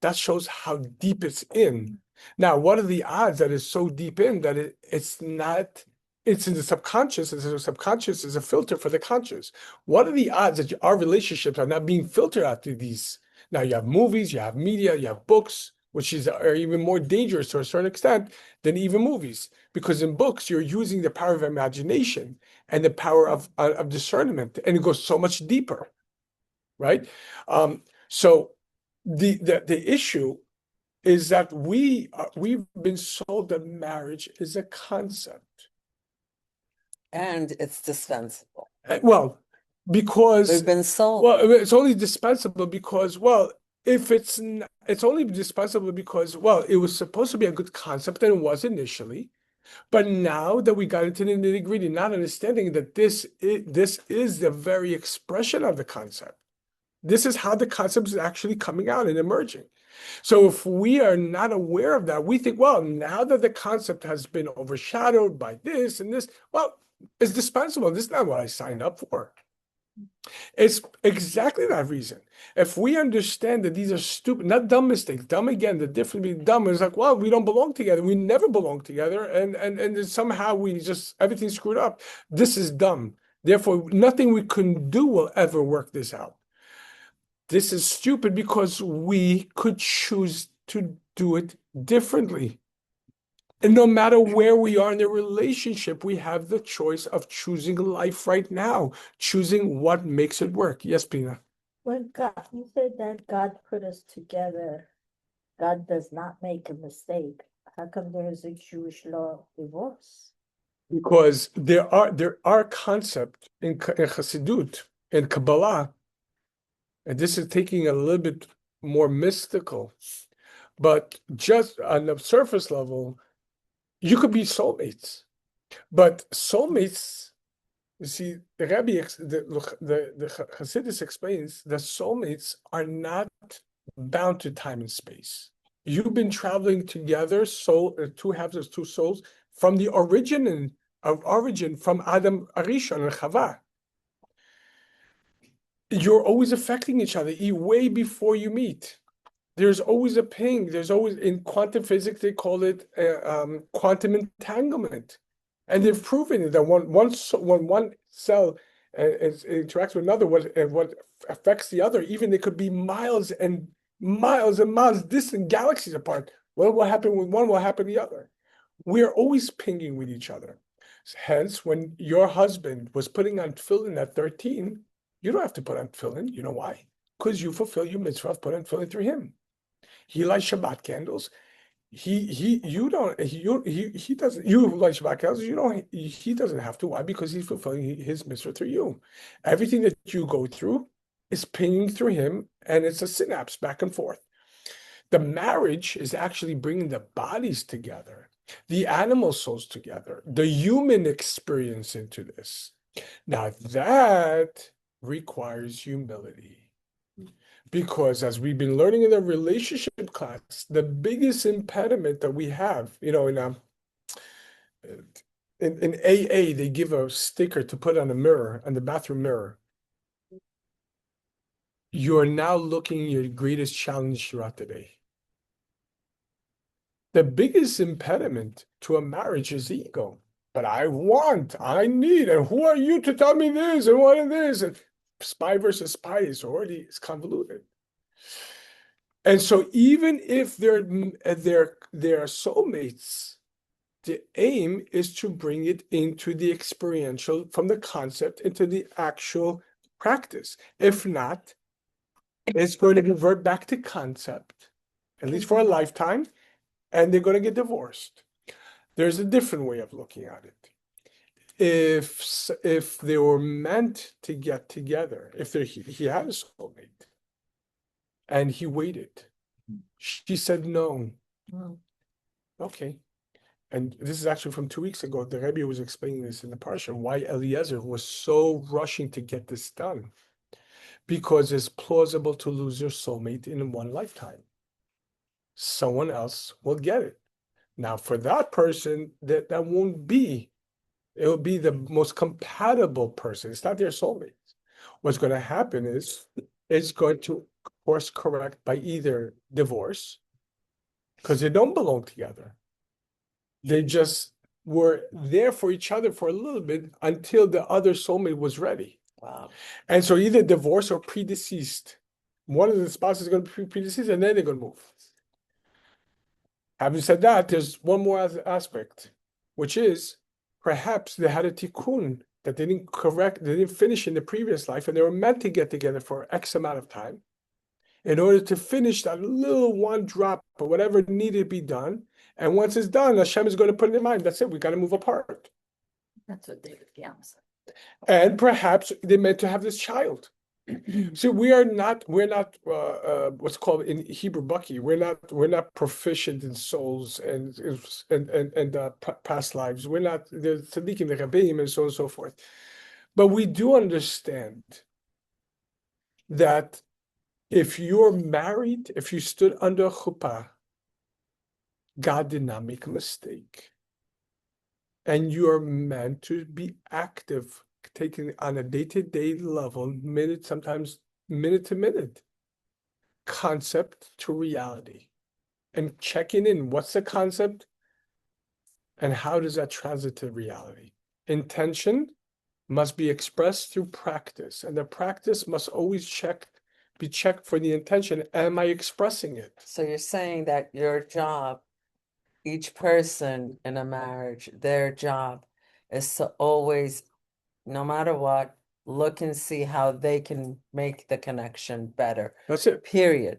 That shows how deep it's in. Now, what are the odds that it's so deep in that it's not, it's in the subconscious, and the subconscious is a filter for the conscious. What are the odds that our relationships are not being filtered out through these? Now, you have movies, you have media, you have books, which are even more dangerous to a certain extent than even movies. Because in books, you're using the power of imagination and the power of discernment, and it goes so much deeper, right? So the issue is that we've been sold that marriage is a concept. And it's dispensable. Well, because We've been sold. well, it's only dispensable because, well, if it's only dispensable because, well, it was supposed to be a good concept and it was initially, but now that we got into the nitty-gritty, not understanding that this is the very expression of the concept. This is how the concept is actually coming out and emerging. So if we are not aware of that, we think, well, now that the concept has been overshadowed by this and this, well, it's dispensable. This is not what I signed up for. It's exactly that reason. If we understand that these are stupid, not dumb mistakes, dumb again, the difference between dumb is like, well, we don't belong together. We never belong together. And somehow we just, everything's screwed up. This is dumb. Therefore, nothing we can do will ever work this out. This is stupid because we could choose to do it differently. And no matter where we are in the relationship, we have the choice of choosing life right now, choosing what makes it work. Yes, Pina. When God, you said that God put us together, God does not make a mistake. How come there is a Jewish law of divorce? Because there are concepts in Chassidut, in Kabbalah, and this is taking a little bit more mystical, but just on the surface level, you could be soulmates. But soulmates, you see, the Rabbi, the Hasidus explains that soulmates are not bound to time and space. You've been traveling together, two halves of two souls, from the origin from Adam Arishon and Chava. You're always affecting each other way before you meet. There's always a ping. There's always, in quantum physics, they call it quantum entanglement. And they've proven that when one cell interacts with another, what affects the other, even they could be miles and miles distant galaxies apart. What will happen with one will happen to the other. We're always pinging with each other. Hence, when your husband was putting on tefillin at 13, you don't have to put on tefillin. You know why? Because you fulfill your mitzvah of putting on tefillin through him. He lights Shabbat candles. He doesn't. You light Shabbat candles. He doesn't have to. Why? Because he's fulfilling his mitzvah through you. Everything that you go through is pinging through him, and it's a synapse back and forth. The marriage is actually bringing the bodies together, the animal souls together, the human experience into this. Now that requires humility. Because as we've been learning in the relationship class, the biggest impediment that we have, in AA, they give a sticker to put on a mirror, on the bathroom mirror. You're now looking at your greatest challenge throughout the day. The biggest impediment to a marriage is ego. But I want, I need, and who are you to tell me this and what it is? And spy versus spy is already convoluted. And so even if they're soulmates, the aim is to bring it into the experiential, from the concept into the actual practice. If not, it's going to revert back to concept, at least for a lifetime, and they're going to get divorced. There's a different way of looking at it. If they were meant to get together, if he had a soulmate, and he waited, she said no. Okay. And this is actually from 2 weeks ago. The Rabbi was explaining this in the parsha, why Eliezer was so rushing to get this done. Because it's plausible to lose your soulmate in one lifetime. Someone else will get it. Now, for that person, that won't be. It will be the most compatible person. It's not their soulmate. What's going to happen is it's going to course correct by either divorce, because they don't belong together. They just were there for each other for a little bit until the other soulmate was ready. Wow. And so either divorce or predeceased. One of the spouses is going to be predeceased, and then they're going to move. Having said that, there's one more aspect, which is perhaps they had a tikkun that they didn't finish in the previous life, and they were meant to get together for X amount of time in order to finish that little one drop or whatever needed to be done. And once it's done, Hashem is going to put in their mind, that's it, we got to move apart. That's what David Gam said. And perhaps they meant to have this child. See, we're not what's called in Hebrew Bucky. We're not proficient in souls and past lives. We're not the tzaddikim, the Rabbeim, and so on and so forth. But we do understand that if you're married, if you stood under a chuppah, God did not make a mistake, and you are meant to be active, taking on a day-to-day level, sometimes minute to minute, concept to reality, and checking in. What's the concept? And how does that translate to reality? Intention must be expressed through practice, and the practice must always be checked for the intention. Am I expressing it? So you're saying that your job, each person in a marriage, their job is to always, no matter what, look and see how they can make the connection better. That's it. Period.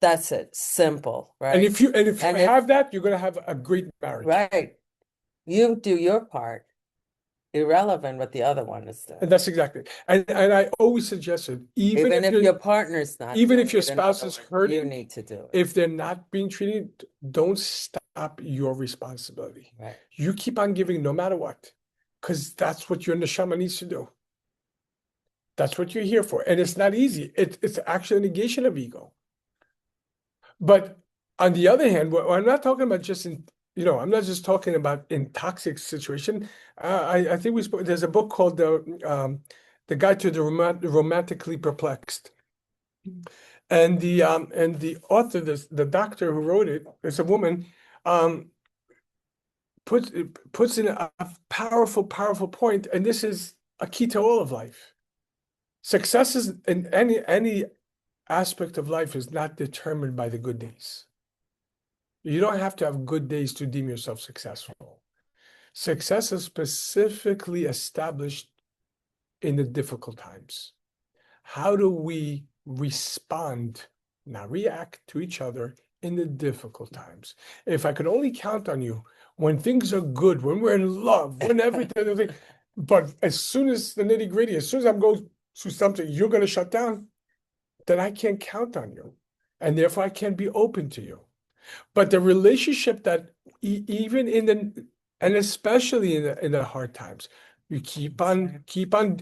That's it. Simple, right? And if you And if- have that, you're going to have a great marriage. Right. You do your part, irrelevant what the other one is doing. And that's exactly. And I always suggested, even if your partner's not even doing if your it, in spouse other is words, hurting, you need to do it. if they're not being treated, don't stop your responsibility. Right. You keep on giving no matter what, because that's what your neshama needs to do. That's what you're here for. And it's not easy. It's actually a negation of ego. But on the other hand, I'm not talking about just I'm not just talking about in toxic situation. I think there's a book called the Guide to the Romantically Perplexed. And the author, the doctor who wrote it, is a woman, puts in a powerful point, and this is a key to all of life. Success is in any aspect of life is not determined by the good days. You don't have to have good days to deem yourself successful. Success is specifically established in the difficult times. How do we respond, not react to each other in the difficult times? If I could only count on you when things are good, when we're in love, when everything, but as soon as the nitty-gritty, as soon as I'm going through something, you're going to shut down, then I can't count on you. and therefore I can't be open to you. But the relationship that even in the and especially in the hard times, you keep on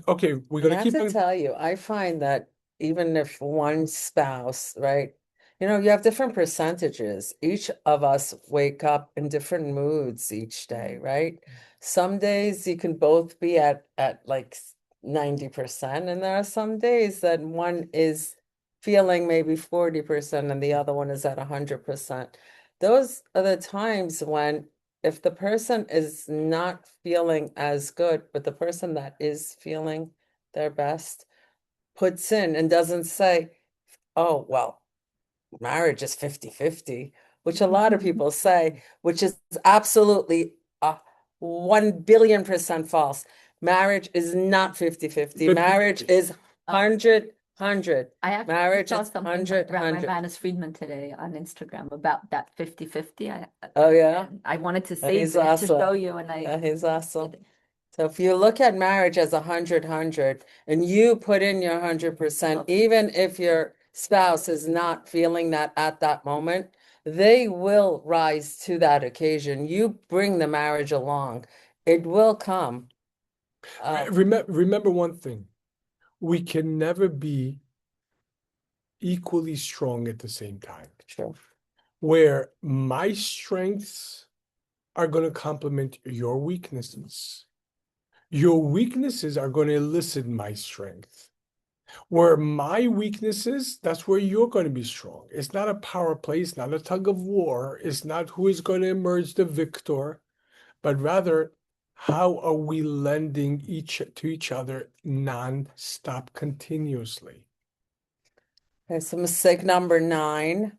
okay, we're I gonna have keep to on tell you, I find that even if one spouse, right, you know, you have different percentages. Each of us wake up in different moods each day, right? Some days you can both be at like 90%, and there are some days that one is feeling maybe 40% and the other one is at 100%. Those are the times when if the person is not feeling as good, but the person that is feeling their best puts in and doesn't say, oh, well, marriage is 50-50, which a lot of people say, which is absolutely 1 billion% false. Marriage is not 50-50. But- Marriage is 100-100. I actually Marriage saw is something 100, from Rabbi 100. Manis Friedman today on Instagram about that 50-50. Oh, yeah? I wanted to save He's it to awesome. show you, and I He's awesome. did. So if you look at marriage as 100-100 and you put in your 100%, Okay. even if your spouse is not feeling that at that moment, they will rise to that occasion. You bring the marriage along. It will come. remember one thing. We can never be equally strong at the same time. Sure. Where my strengths are going to complement your weaknesses. Your weaknesses are going to elicit my strength. Where my weaknesses, that's where you're going to be strong. It's not a power play, it's not a tug of war, it's not who is going to emerge the victor, but rather how are we lending to each other non-stop continuously. Okay, so mistake number 9.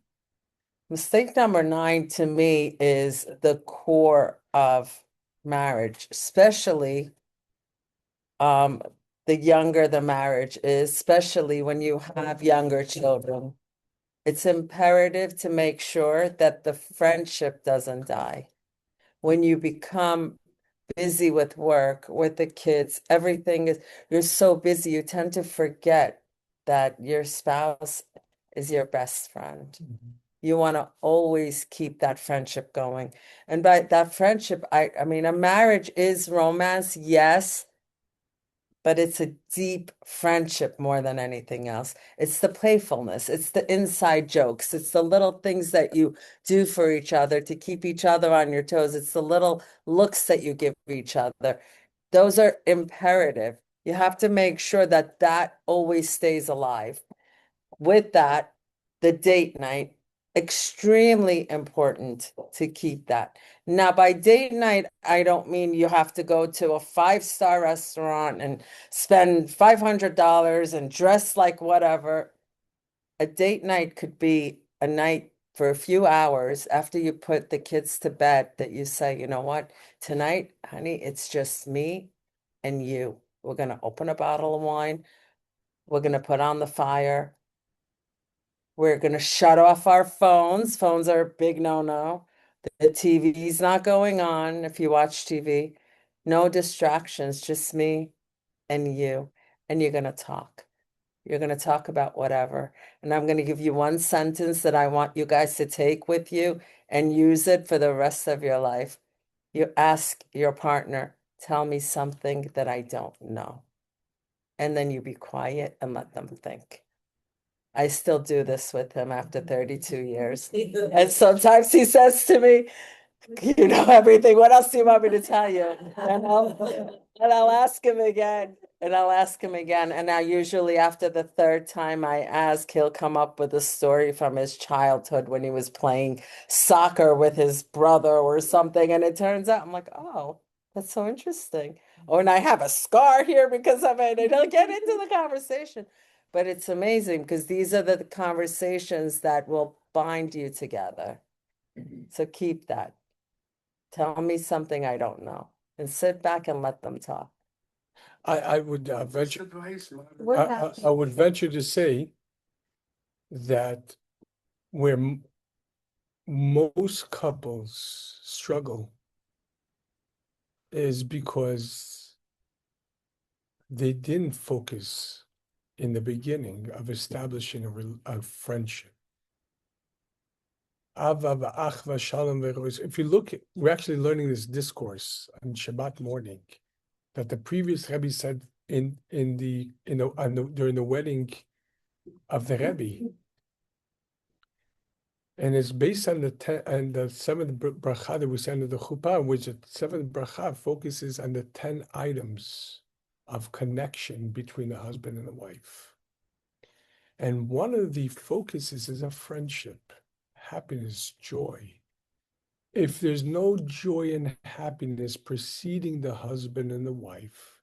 Mistake number 9 to me is the core of marriage, especially the younger the marriage is, especially when you have younger children. It's imperative to make sure that the friendship doesn't die. When you become busy with work, with the kids, everything is, you're so busy, you tend to forget that your spouse is your best friend. You want to always keep that friendship going. And by that friendship, I mean, a marriage is romance, yes, but it's a deep friendship more than anything else. It's the playfulness, it's the inside jokes, it's the little things that you do for each other to keep each other on your toes. It's the little looks that you give each other. Those are imperative. You have to make sure that that always stays alive. With that, the date night, extremely important to keep that. Now, by date night, I don't mean you have to go to a 5-star restaurant and spend $500 and dress like whatever. A date night could be a night for a few hours after you put the kids to bed that you say, you know what, tonight, honey, it's just me and you. We're going to open a bottle of wine. We're going to put on the fire. We're going to shut off our phones. Phones are a big no-no. The TV's not going on if you watch TV. No distractions, just me and you. And you're going to talk. You're going to talk about whatever. And I'm going to give you one sentence that I want you guys to take with you and use it for the rest of your life. You ask your partner, tell me something that I don't know. And then you be quiet and let them think. I still do this with him after 32 years. And sometimes he says to me, you know everything. What else do you want me to tell you? And I'll ask him again. And I'll ask him again. And now usually after the third time I ask, he'll come up with a story from his childhood when he was playing soccer with his brother or something. And it turns out, I'm like, oh, that's so interesting. Oh, and I have a scar here because of it. And he'll get into the conversation. But it's amazing because these are the conversations that will bind you together. So keep that. Tell me something I don't know and sit back and let them talk. I would venture What I happened? would venture to say that where most couples struggle is because they didn't focus in the beginning of establishing a friendship. Ava v'achva shalom v'rois. If you look, we're actually learning this discourse on Shabbat morning that the previous Rebbe said during the wedding of the Rebbe. And it's based on the seventh bracha that we say under the chuppah, which the seventh bracha focuses on the 10 items of connection between the husband and the wife. And one of the focuses is a friendship, happiness, joy. If there's no joy and happiness preceding the husband and the wife,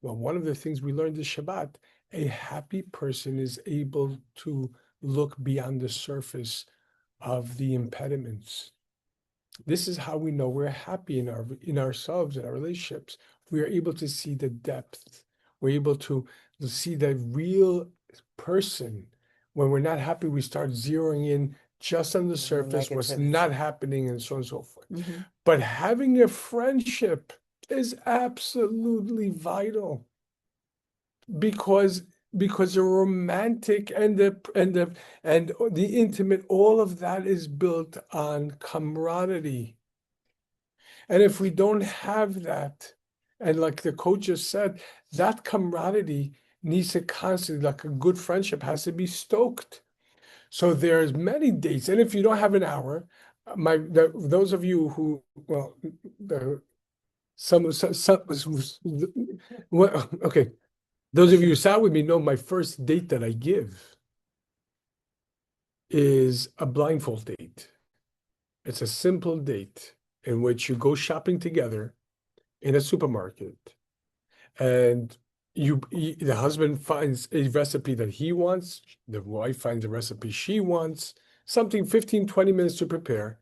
well, one of the things we learned this Shabbat, a happy person is able to look beyond the surface of the impediments. This is how we know we're happy in ourselves, in our relationships. We are able to see the depth. We're able to see the real person. When we're not happy, we start zeroing in just on the surface, what's not happening, and so on and so forth. But having a friendship is absolutely vital because the romantic and the intimate, all of that is built on camaraderie. And if we don't have that, and like the coach just said, that camaraderie needs to constantly, like a good friendship, has to be stoked. So there's many dates, and if you don't have an hour, those of you who, well, okay. Those of you who sat with me know my first date that I give is a blindfold date. It's a simple date in which you go shopping together in a supermarket, and the husband finds a recipe that he wants, the wife finds a recipe she wants, something 15, 20 minutes to prepare.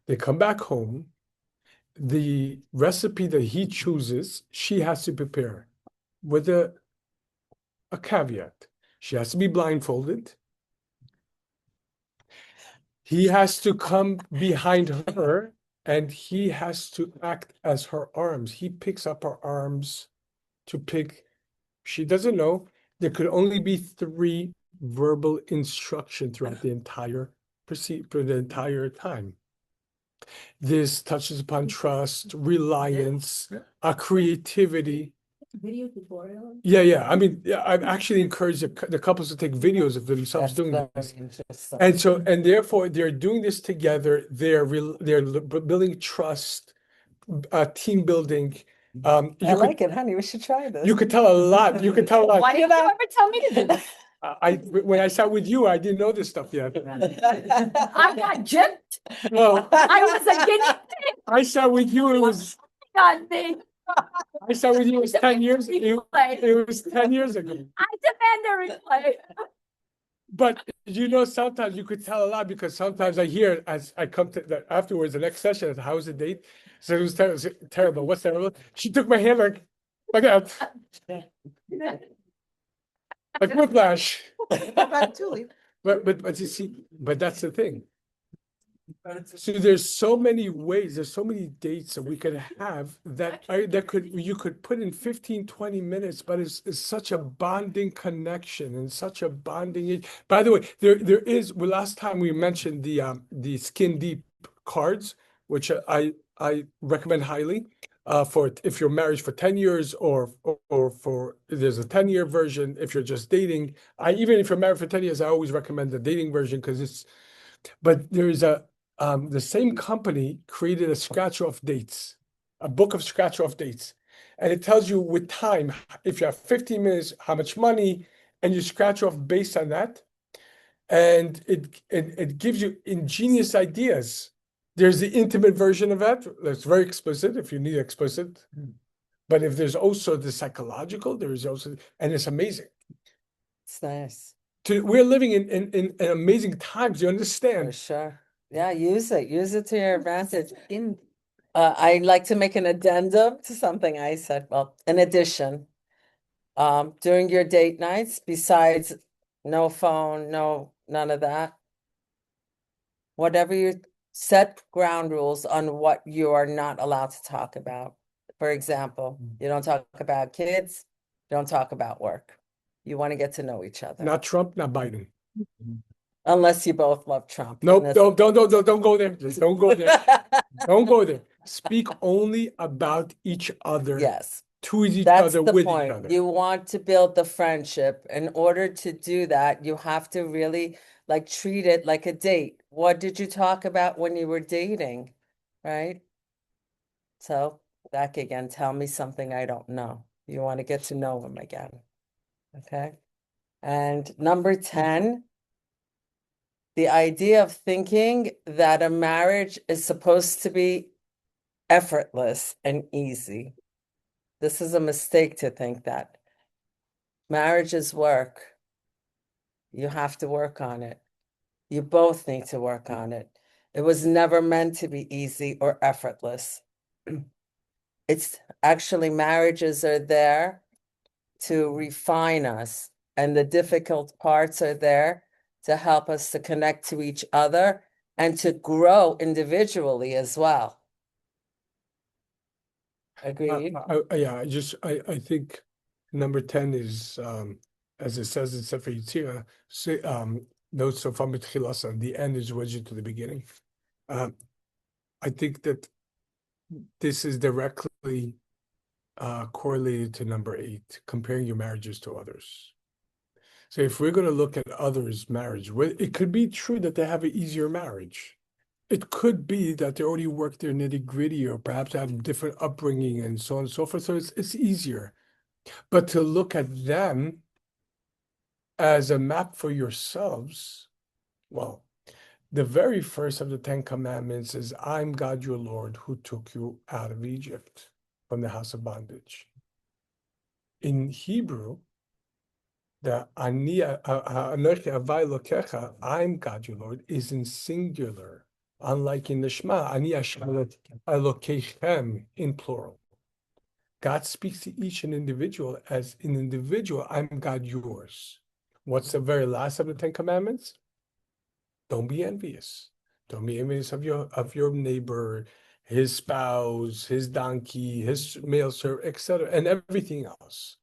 They come back home. The recipe that he chooses, she has to prepare with a caveat. She has to be blindfolded. He has to come behind her and he has to act as her arms. He picks up her arms to pick. She doesn't know. There could only be 3 verbal instruction throughout the entire time. This touches upon trust, reliance, creativity. Video tutorial? Yeah. I mean, I've actually encouraged the couples to take videos of themselves doing this. And therefore they're doing this together. They're building trust, team building. I like it, honey. We should try this. You could tell a lot. You could tell a lot. Why didn't you ever tell me to do this? When I sat with you, I didn't know this stuff yet. I got gypped. Well, I was a guinea pig. I sat with you. God, me. I sat with you. It was 10 years. Replay. It was 10 years ago. I demand a replay. But sometimes you could tell a lot because sometimes I hear as I come to afterwards, the next session, how's the date? So it was terrible. What's terrible? She took my hand like that, like whiplash. But you see, but that's the thing. So there's so many ways, there's so many dates that we could have you could put in 15, 20 minutes, but it's such a bonding connection and such a bonding. By the way, there is, well, last time we mentioned the skin deep cards, which I recommend highly for if you're married for 10 years or for there's a 10-year version if you're just dating. Even if you're married for 10 years, I always recommend the dating version because but there's the same company created a scratch-off dates, a book of scratch-off dates. And it tells you with time, if you have 15 minutes, how much money, and you scratch off based on that. And it gives you ingenious ideas. There's the intimate version of that. That's very explicit if you need explicit. But if there's also the psychological, there is also, and it's amazing. It's nice. We're living in amazing times. You understand? For sure. Yeah, use it to your advantage. I'd like to make an addendum to something I said. Well, in addition, during your date nights, besides no phone, none of that, whatever you set ground rules on what you are not allowed to talk about. For example, you don't talk about kids, don't talk about work. You want to get to know each other. Not Trump, not Biden. Unless you both love Trump. Nope, then don't go there. Don't go there. Don't go there. Speak only about each other, Yes, to each that's other, the with each point. other. You want to build the friendship. In order to do that, you have to really like treat it like a date. What did you talk about when you were dating? Right? So back again, tell me something I don't know. You want to get to know him again. Okay. And number 10, the idea of thinking that a marriage is supposed to be effortless and easy. This is a mistake to think that. Marriage is work. You have to work on it. You both need to work on it. It was never meant to be easy or effortless. It's actually, marriages are there to refine us, and the difficult parts are there to help us to connect to each other and to grow individually as well. Agreed? Yeah, I think number 10 is, as it says in Sefer Yetzirah, no sofa mitchilasa, the end is wedged to the beginning. I think that this is directly correlated to number 8, comparing your marriages to others. So if we're going to look at others' marriage, it could be true that they have an easier marriage. It could be that they already worked their nitty-gritty, or perhaps have different upbringing and so on and so forth. So it's easier. But to look at them as a map for yourselves, well, the very first of the 10 Commandments is, I'm God your Lord who took you out of Egypt from the house of bondage. In Hebrew, the Anochi Avai Lokecha, I'm God your Lord, is in singular, unlike in the Shema, Ani Hashem Elokechem, in plural. God speaks to each an individual as an individual, I'm God yours. What's the very last of the 10 Commandments? Don't be envious. Don't be envious of your neighbor, his spouse, his donkey, his male servant, etc., and everything else.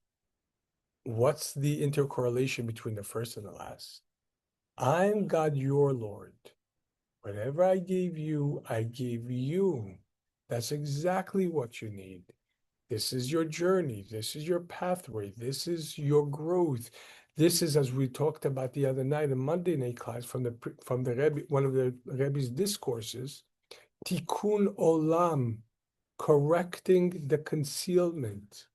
What's the intercorrelation between the first and the last? I'm God your Lord. Whatever I gave you, I gave you. That's exactly what you need. This is your journey. This is your pathway. This is your growth. This is, as we talked about the other night in Monday night class from the Rebbe, one of the Rebbe's discourses, Tikkun Olam, correcting the concealment.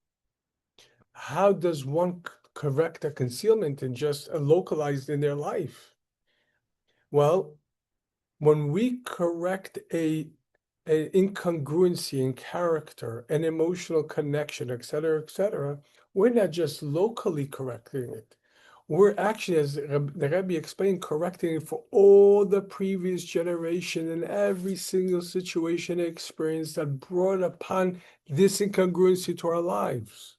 How does one correct a concealment and just localized in their life? Well, when we correct an incongruency in character, an emotional connection, etc., we're not just locally correcting it. We're actually, as the Rabbi explained, correcting it for all the previous generation and every single situation and experience that brought upon this incongruency to our lives.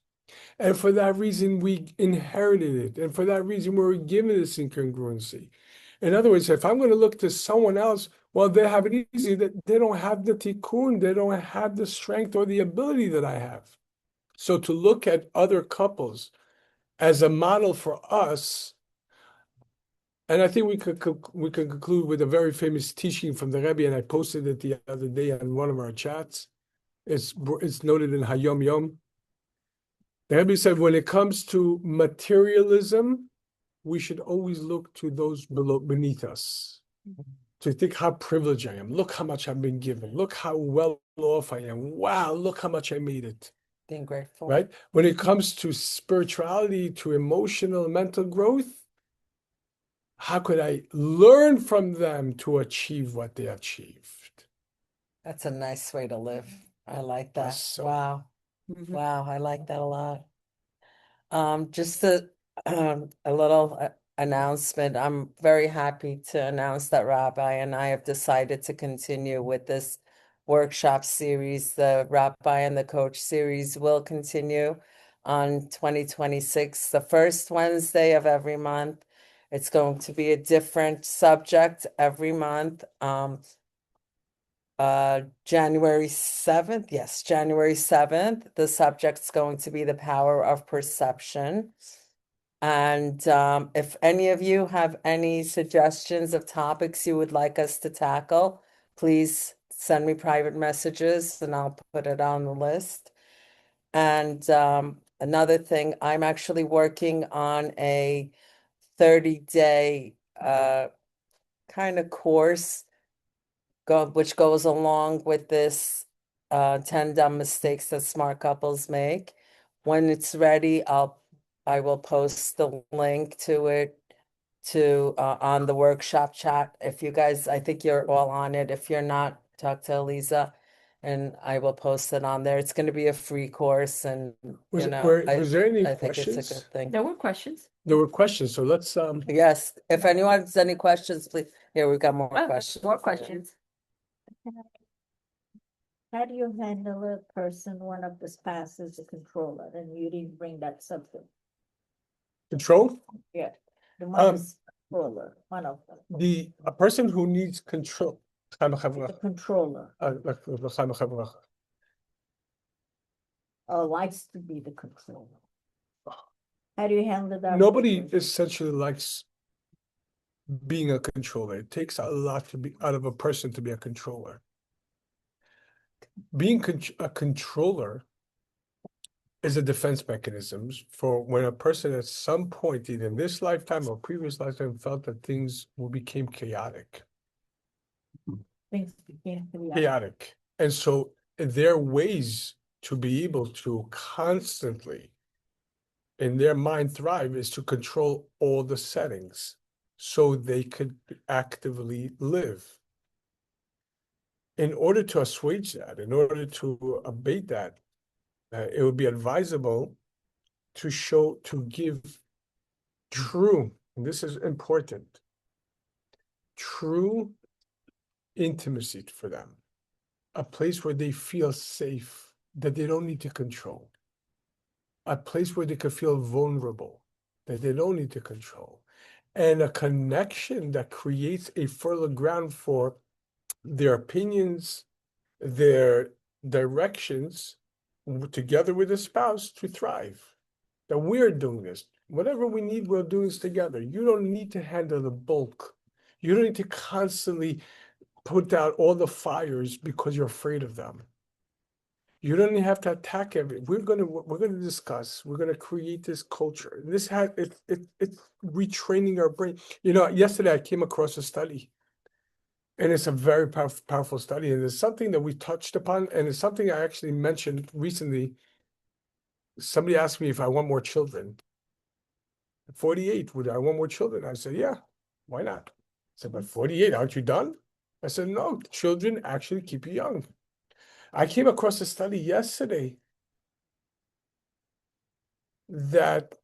And for that reason, we inherited it. And for that reason, we were given this incongruency. In other words, if I'm going to look to someone else, well, they have it easy, that they don't have the tikkun, they don't have the strength or the ability that I have. So to look at other couples as a model for us, and I think we could conclude with a very famous teaching from the Rebbe, and I posted it the other day on one of our chats. It's noted in Hayom Yom. The Rebbe said, when it comes to materialism, we should always look to those beneath us, to think how privileged I am. Look how much I've been given. Look how well off I am. Wow, look how much I made it. Being grateful. Right? When it comes to spirituality, to emotional and mental growth, how could I learn from them to achieve what they achieved? That's a nice way to live. I like that. So- Wow. Mhm. Wow, I like that a lot. Just a little announcement. I'm very happy to announce that Rabbi and I have decided to continue with this workshop series. The Rabbi and the Coach series will continue on 2026, the first Wednesday of every month. It's going to be a different subject every month. January 7th, yes, January 7th, the subject's going to be the power of perception. And if any of you have any suggestions of topics you would like us to tackle, please send me private messages and I'll put it on the list. And another thing, I'm actually working on a 30-day kind of course which goes along with this 10 dumb mistakes that smart couples make. When it's ready, I will post the link to it on the workshop chat. If you guys, I think you're all on it. If you're not, talk to Eliza and I will post it on there. It's going to be a free course and Was you it, know, was there any I think it's a questions? good thing. There were questions. There were questions, so let's Yes, if anyone has any questions, please. Here, we've got more Oh, questions. more questions. How do you handle a person, one of the spouses, a controller, and you didn't bring that subject? control. Yeah. The Um, one is controller, one of them, A person who needs control. the controller, or likes to be the controller. How do you handle that? Nobody essentially likes being a controller. It takes a lot to be out of a person to be a controller. Being a controller is a defense mechanism for when a person at some point, either in this lifetime or previous lifetime, felt that things became chaotic. Things begin to be. Chaotic. And so their ways to be able to constantly, in their mind, thrive is to control all the settings so they could actively live. In order to assuage that, in order to abate that, it would be advisable to give true, and this is important, true intimacy for them, a place where they feel safe, that they don't need to control, a place where they can feel vulnerable, that they don't need to control, and a connection that creates a fertile ground for their opinions, their directions, together with the spouse to thrive. That we're doing this. Whatever we need, we're doing this together. You don't need to handle the bulk. You don't need to constantly put out all the fires because you're afraid of them. You don't even have to attack we're gonna discuss. We're gonna create this culture. This it's retraining our brain. You know, yesterday I came across a study, and it's a very powerful study, and it's something that we touched upon, and it's something I actually mentioned recently. Somebody asked me if I want more children. At 48, would I want more children? I said, yeah, why not? I said, but 48, aren't you done? I said, no, children actually keep you young. I came across a study yesterday that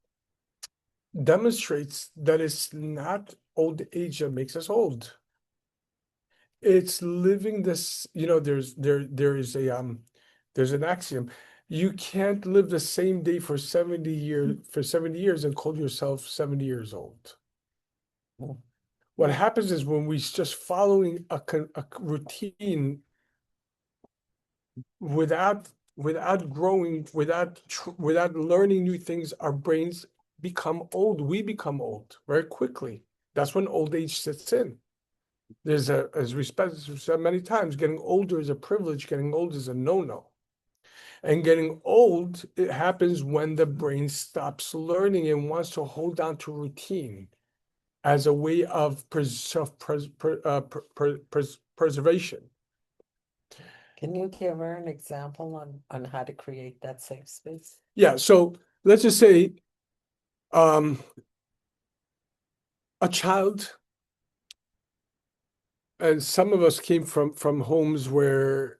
demonstrates that it's not old age that makes us old. It's living this, you know, there's an axiom. You can't live the same day for 70 years and call yourself 70 years old. What happens is when we just following a routine without growing, without learning new things, our brains become old. We become old very quickly. That's when old age sits in. There's as respect said many times, getting older is a privilege, getting old is a no-no. And getting old, it happens when the brain stops learning and wants to hold on to routine as a way of preservation. Can you give her an example on how to create that safe space? Yeah, so let's just say a child, and some of us came from homes where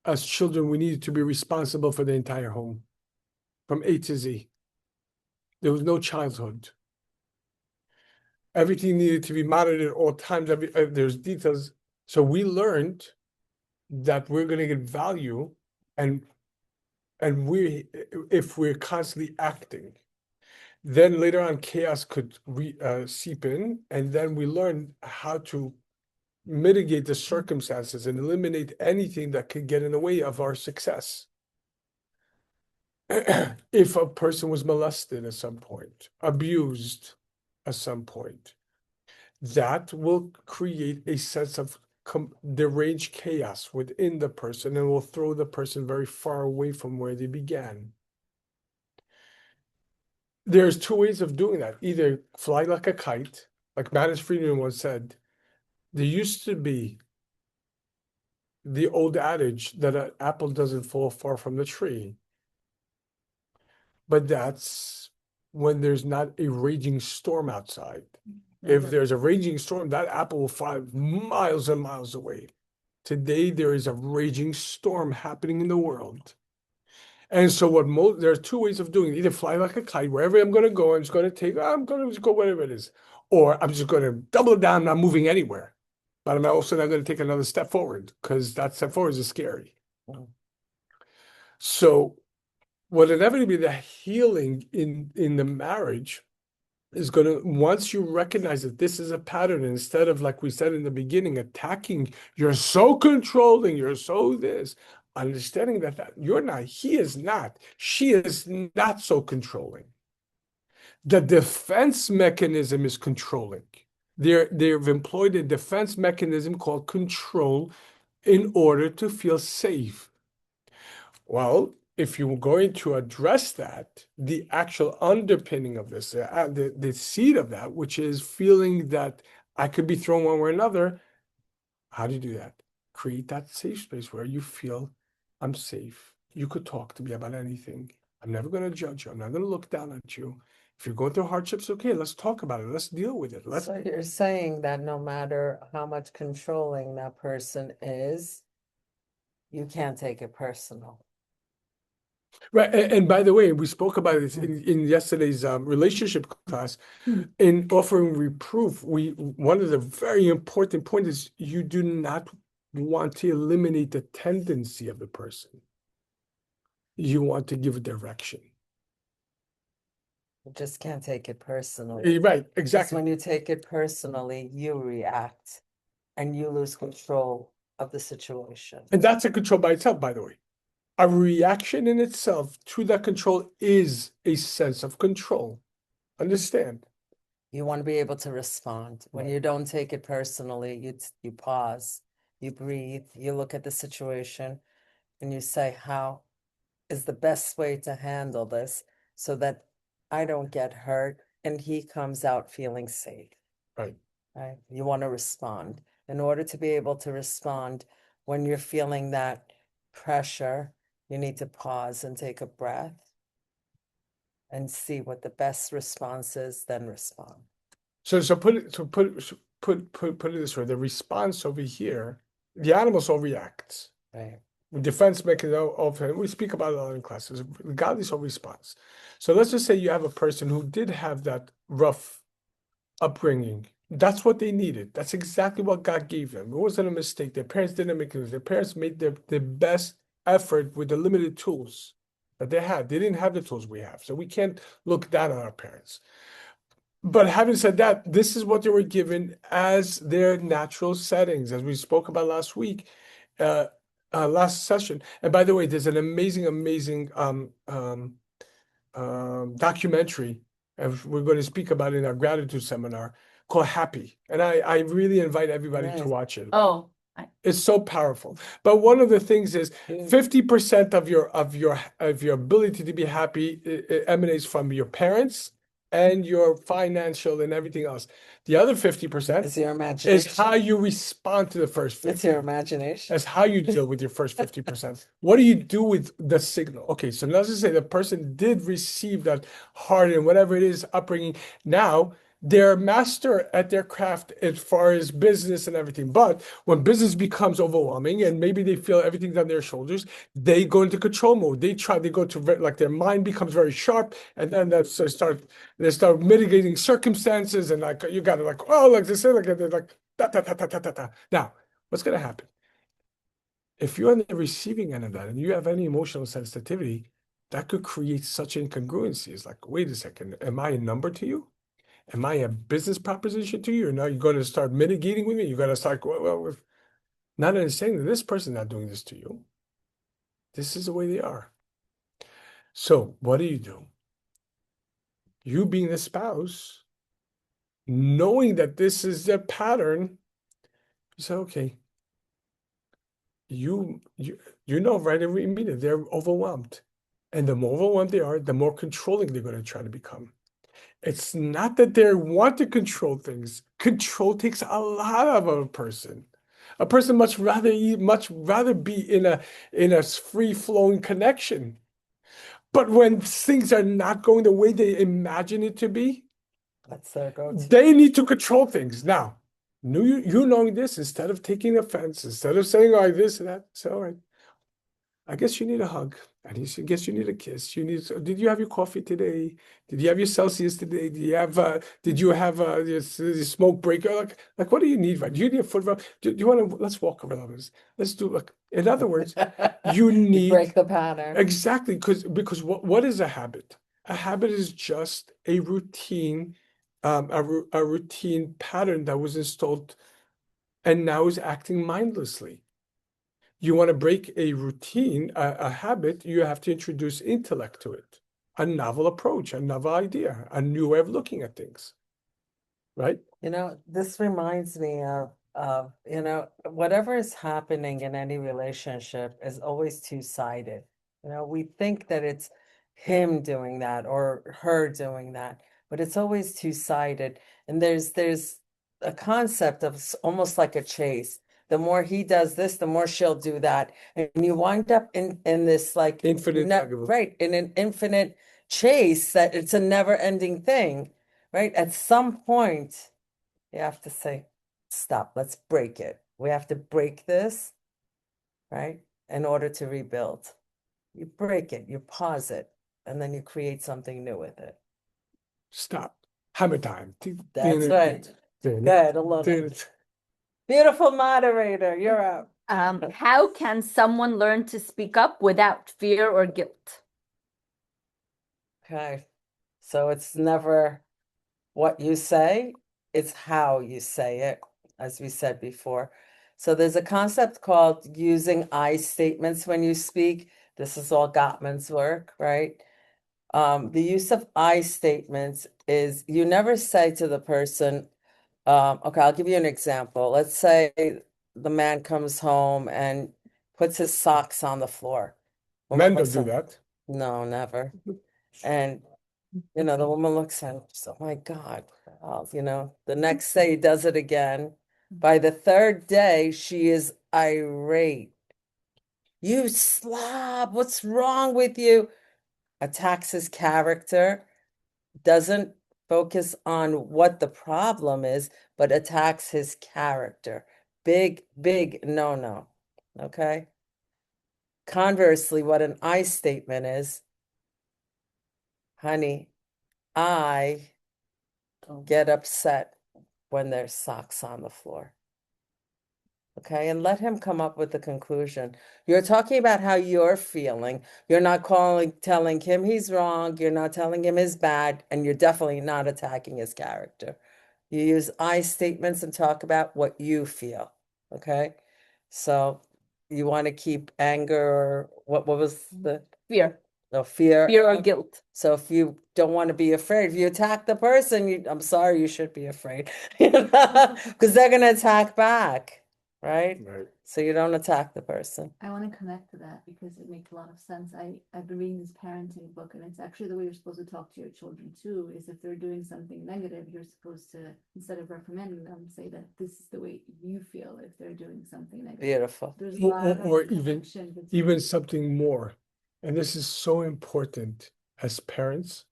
as children we needed to be responsible for the entire home from A to Z. There was no childhood. Everything needed to be monitored at all times. There's details. So we learned that we're going to get value, and if we're constantly acting, then later on chaos could seep in, and then we learn how to mitigate the circumstances and eliminate anything that could get in the way of our success. if a person was molested at some point, abused at some point, that will create a sense of deranged chaos within the person and will throw the person very far away from where they began. There's two ways of doing that. Either fly like a kite, like Manus Friedman once said. There used to be the old adage that an apple doesn't fall far from the tree. But that's when there's not a raging storm outside. If there's a raging storm, that apple will fly miles and miles away. Today, there is a raging storm happening in the world. And so there are two ways of doing it. Either fly like a kite, wherever I'm going to go, I'm going to just go wherever it is. Or I'm just going to double down, not moving anywhere. But I'm also not going to take another step forward because that step forward is scary. So what inevitably the healing in the marriage is going to, once you recognize that this is a pattern, instead of, like we said in the beginning, attacking, you're so controlling, you're so this, understanding that you're not, he is not, she is not so controlling. The defense mechanism is controlling. They've employed a defense mechanism called control in order to feel safe. Well, if you're going to address that, the actual underpinning of this, the seed of that, which is feeling that I could be thrown one way or another, how do you do that? Create that safe space where you feel I'm safe. You could talk to me about anything. I'm never going to judge you. I'm not going to look down at you. If you're going through hardships, okay, let's talk about it. Let's deal with it. So you're saying that no matter how much controlling that person is, you can't take it personal. Right. And by the way, we spoke about this in yesterday's relationship class. In offering reproof, one of the very important points is you do not want to eliminate the tendency of the person. You want to give a direction. You just can't take it personally. Right, Because exactly. when you take it personally, you react and you lose control of the situation. And that's a control by itself, by the way. A reaction in itself to that control is a sense of control. Understand? You want to be able to respond. When you don't take it personally, you pause, you breathe, you look at the situation, and you say, how is the best way to handle this so that I don't get hurt and he comes out feeling safe. Right. Right? You want to respond. In order to be able to respond when you're feeling that pressure, you need to pause and take a breath and see what the best response is, then respond. So put it this way: the response over here, the animal soul reacts. Right. Defense mechanism we speak about it a lot in classes. The godly soul response. So let's just say you have a person who did have that rough upbringing. That's what they needed. That's exactly what God gave them. It wasn't a mistake. Their parents didn't make it. Their parents made their best effort with the limited tools that they had. They didn't have the tools we have. So we can't look down on our parents. But having said that, this is what they were given as their natural settings, as we spoke about last week, last session. And by the way, there's an amazing documentary, and we're going to speak about it in our gratitude seminar, called Happy. And I really invite everybody to watch it. Oh, It's so powerful. But one of the things is 50% of your ability to be happy emanates from your parents and your financial and everything else. The other 50% It's your imagination. is how you respond to the first 50%. It's your imagination. That's how you deal with your first 50%. What do you do with the signal? Okay, so let's just say the person did receive that hard and whatever it is upbringing. Now they're a master at their craft as far as business and everything. But when business becomes overwhelming and maybe they feel everything's on their shoulders, they go into control mode. They go to like their mind becomes very sharp, and then they start mitigating circumstances, and like you got to like, oh, like they say, like they're like da, da, da, da, da, da, da. Now, what's gonna happen? If you're on the receiving end of that and you have any emotional sensitivity, that could create such incongruencies. Like, wait a second, am I a number to you? Am I a business proposition to you? Or now you're going to start mitigating with me? You're going to start, well, not understanding that this person's not doing this to you. This is the way they are. So what do? You being the spouse, knowing that this is their pattern, you say, okay, you know right immediately they're overwhelmed. And the more overwhelmed they are, the more controlling they're going to try to become. It's not that they want to control things. Control takes a lot of a person. A person much rather be in a free-flowing connection. But when things are not going the way they imagine it to be, That's their go-to. they need to control things. Now, you knowing this, instead of taking offense, instead of saying, oh, this and that, say, all right, I guess you need a hug. I guess you need a kiss. Did you have your coffee today? Did you have your Celsius today? Did you have your smoke breaker? Like, what do you need? Right? Do you need a foot rub? Do you want to, let's walk around this. Let's do, in other words, you need. Break the pattern. Exactly, because what is a habit? A habit is just a routine, a routine pattern that was installed and now is acting mindlessly. You want to break a routine, a habit, you have to introduce intellect to it, a novel approach, a novel idea, a new way of looking at things, right? This reminds me of, whatever is happening in any relationship is always two-sided. We think that it's him doing that or her doing that, but it's always two-sided. And there's a concept of almost like a chase. The more he does this, the more she'll do that. And you wind up in this like Infinite tug of war. right, in an infinite chase that it's a never-ending thing, right? At some point, you have to say, stop, let's break it. We have to break this, right? In order to rebuild. You break it, you pause it, and then you create something new with it. Stop. Hammer time. That's right. Good, I love it. Beautiful moderator, you're up. How can someone learn to speak up without fear or guilt? Okay, so it's never what you say, it's how you say it, as we said before. So there's a concept called using I statements when you speak. This is all Gottman's work, right? The use of I statements is you never say to the person, okay, I'll give you an example. Let's say the man comes home and puts his socks on the floor. Men don't do that. No, never. And the woman looks at him, oh my God. The next day he does it again. By the third day, she is irate. You slob, what's wrong with you? Attacks his character, doesn't focus on what the problem is, but attacks his character. Big, big no. Okay? Conversely, what an I statement is, honey, I get upset when there's socks on the floor. Okay, and let him come up with the conclusion. You're talking about how you're feeling. You're not telling him he's wrong. You're not telling him he's bad, and you're definitely not attacking his character. You use I statements and talk about what you feel. Okay, so you want to keep anger or what was the Fear. no fear Fear or guilt. So if you don't want to be afraid, if you attack the person, I'm sorry, you should be afraid, because they're going to attack back, right? Right. So you don't attack the person. I want to connect to that because it makes a lot of sense. I've been reading this parenting book, and it's actually the way you're supposed to talk to your children too, is if they're doing something negative, you're supposed to, instead of reprimanding them, say that this is the way you feel if they're doing something negative. Beautiful. There's a lot of Or connection between- even something more. And this is so important as parents.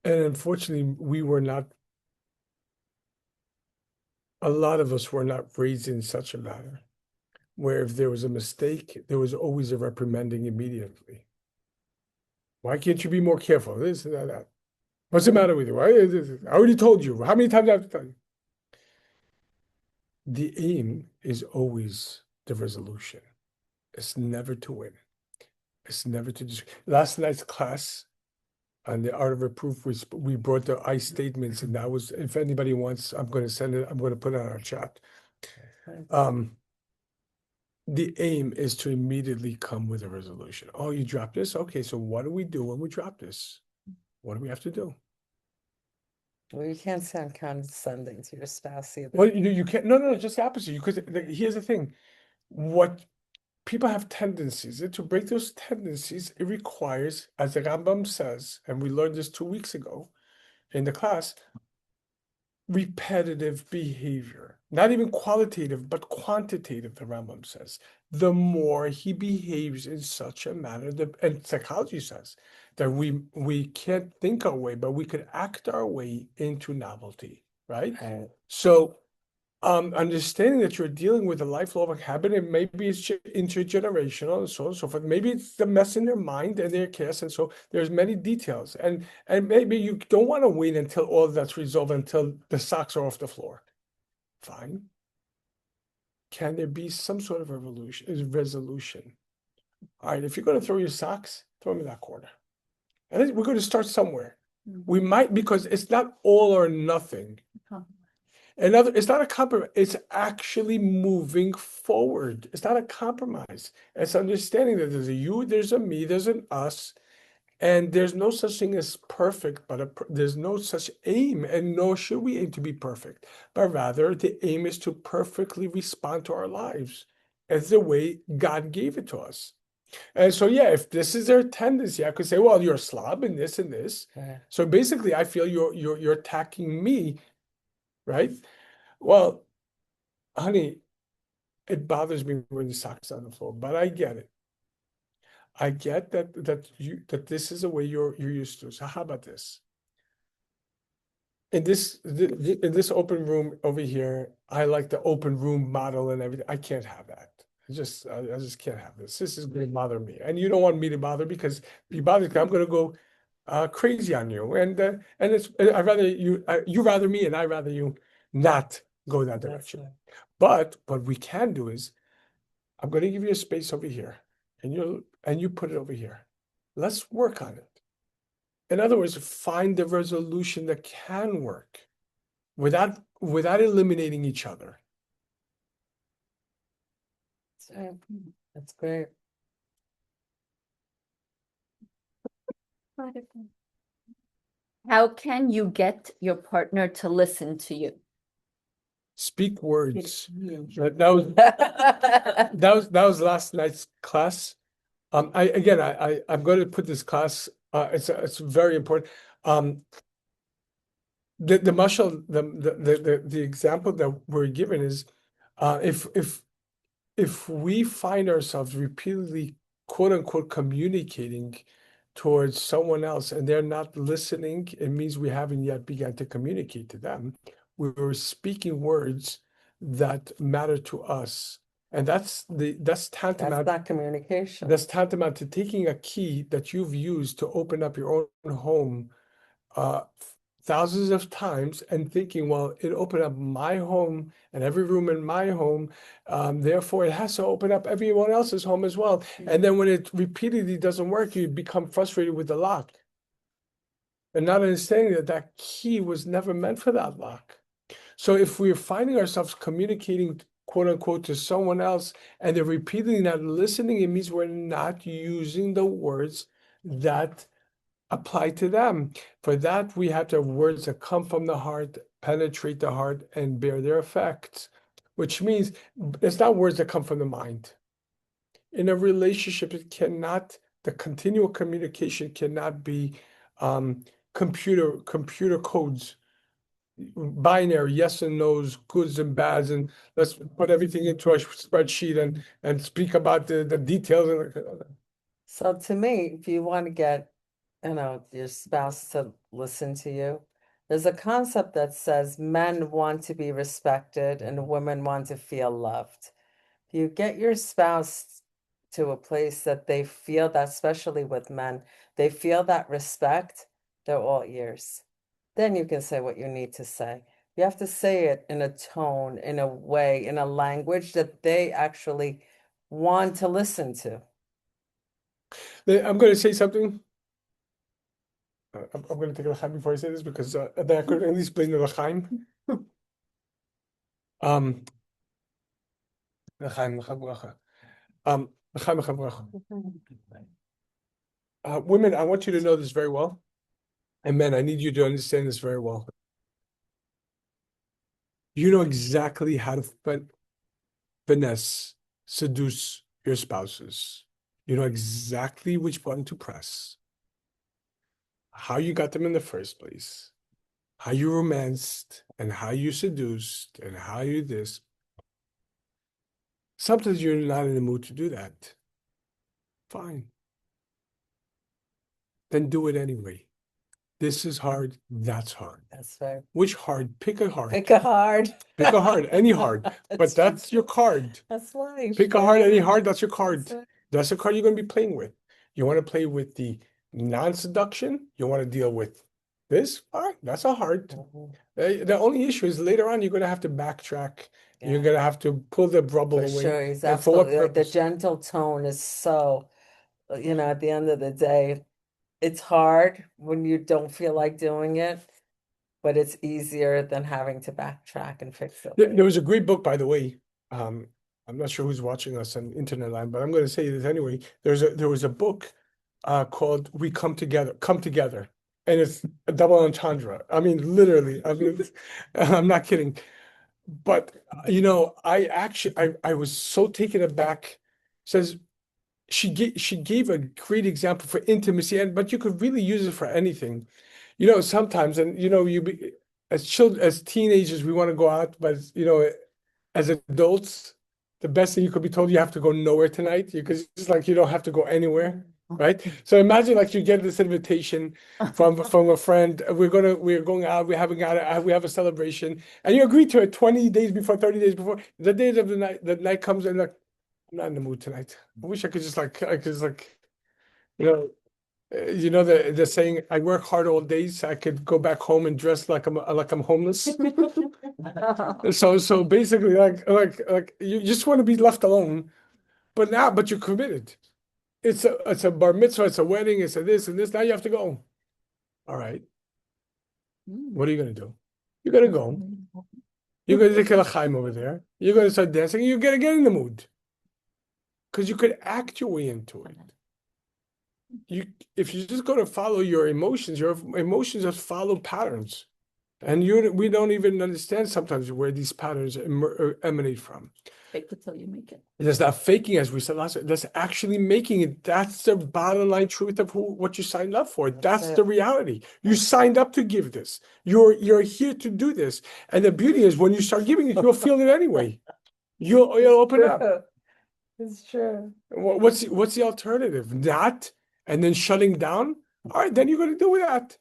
And unfortunately, a lot of us were not raised in such a manner, where if there was a mistake, there was always a reprimanding immediately. Why can't you be more careful? This and that. What's the matter with you? I already told you. How many times do I have to tell you? The aim is always the resolution. It's never to win. It's never to just. Last night's class on the art of reproof, we brought the I statements, and that was, if anybody wants, I'm going to send it. I'm going to put it on our chat. the aim is to immediately come with a resolution. Oh, you dropped this? Okay, so what do we do when we drop this? What do we have to do? Well, you can't sound condescending to your spouse either. Well, you can't. No, just the opposite. You could. Here's the thing. What people have tendencies, and to break those tendencies, it requires, as the Rambam says, and we learned this 2 weeks ago in the class, repetitive behavior. Not even qualitative, but quantitative, the Rambam says. The more he behaves in such a manner, and psychology says that we can't think our way, but we could act our way into novelty, right? Right. So understanding that you're dealing with a lifelong habit, and maybe it's intergenerational and so on and so forth. Maybe it's the mess in their mind and their chaos, and so there's many details. And maybe you don't want to wait until all that's resolved, until the socks are off the floor. Fine. Can there be some sort of resolution? All right, if you're going to throw your socks, throw them in that corner. And then we're going to start somewhere. We might, because it's not all or nothing. It's not a compromise. It's actually moving forward. It's not a compromise. It's understanding that there's a you, there's a me, there's an us, and there's no such thing as perfect, but there's no such aim, and nor should we aim to be perfect, but rather the aim is to perfectly respond to our lives as the way God gave it to us. And so, yeah, if this is their tendency, I could say, well, you're a slob in this and this. Right. So basically, I feel you're attacking me, right? Well, honey, it bothers me when the socks on the floor, but I get it. I get that this is a way you're used to. So how about this? In this open room over here, I like the open room model and everything. I can't have that. I just can't have this. This is going to bother me, and you don't want me to bother, because if you bother, I'm going to go crazy on you. And I'd rather you rather me, and I rather you not go that direction. right. But what we can do is, I'm going to give you a space over here, and you put it over here. Let's work on it. In other words, find the resolution that can work without eliminating each other. That's right. That's great. How can you get your partner to listen to you? Speak words. That was last night's class. I'm going to put this class. It's very important. The mashal, the example that we're given is, if we find ourselves repeatedly, quote unquote, communicating towards someone else and they're not listening, it means we haven't yet begun to communicate to them. We're speaking words that matter to us. And that's tantamount. That's not communication. That's tantamount to taking a key that you've used to open up your own home thousands of times and thinking, well, it opened up my home and every room in my home, therefore it has to open up everyone else's home as well. And then when it repeatedly doesn't work, you become frustrated with the lock, and not understanding that key was never meant for that lock. So if we're finding ourselves communicating, quote unquote, to someone else, and they're repeatedly not listening, it means we're not using the words that apply to them. For that, we have to have words that come from the heart, penetrate the heart, and bear their effects, which means it's not words that come from the mind. In a relationship, the continual communication cannot be computer codes, binary, yes and no's, goods and bads, and let's put everything into a spreadsheet and speak about the details. So to me, if you want to get, your spouse to listen to you, there's a concept that says men want to be respected and women want to feel loved. If you get your spouse to a place that they feel that, especially with men, they feel that respect, they're all ears. Then you can say what you need to say. You have to say it in a tone, in a way, in a language that they actually want to listen to. I'm going to say something. I'm going to take a l'chaim before I say this, because then I could at least blame the l'chaim. L'chaim bracha. Women, I want you to know this very well. And men, I need you to understand this very well. You know exactly how to finesse, seduce your spouses. You know exactly which button to press, how you got them in the first place, how you romanced, and how you seduced, and how you this. Sometimes you're not in the mood to do that. Fine. Then do it anyway. This is hard, that's hard. That's right. Which hard? Pick a hard. Pick a hard. Pick a hard, any hard. But that's your card. That's life. Pick a hard, any yeah. hard, that's your card. That's right. That's the card you're going to be playing with. You want to play with the non-seduction? You want to deal with this? All right, that's a hard. Mhm. The only issue is later on, you're going to have to backtrack. You're Yeah. going to have to pull the rubble For away. sure, he's And for what absolutely right. The purpose? gentle tone is so, at the end of the day, it's hard when you don't feel like doing it, but it's easier than having to backtrack and fix it There later. was a great book, by the way. I'm not sure who's watching us on internet line, but I'm going to say this anyway. There was a book called "We Come Together," and it's a double entendre. I mean, literally. I mean, I'm not kidding. But I was so taken aback. Says she gave a great example for intimacy, but you could really use it for anything. Sometimes, and as children, as teenagers, we want to go out, but as adults, the best thing you could be told, you have to go nowhere tonight, because it's like you don't have to go anywhere, right? So imagine like you get this invitation from a friend. We're going out. We have a celebration, and you agree to it 20 days before, 30 days before. The day of the night comes, and like, I'm not in the mood tonight. I wish I could just the saying, I work hard all days. I could go back home and dress like I'm homeless. So basically, like you just want to be left alone, but you're committed. It's a bar mitzvah, it's a wedding, it's a this and this. Now you have to go. All right. What are you gonna do? You're gonna go. You're gonna take a l'chaim over there. You're gonna start dancing. You're gonna get in the mood, because you could act your way into it. If you just go to follow your emotions just follow patterns, and we don't even understand sometimes where these patterns emanate from. Fake it till you make it. That's not faking, as we said last time. That's actually making it. That's the bottom line truth of what you signed up for. That's the reality. You signed up to give this. You're here to do this. And the beauty is, when you start giving it, you'll feel it anyway. You'll open up. It's true. What's the alternative? Not, and then shutting down? All right, then you're going to do that.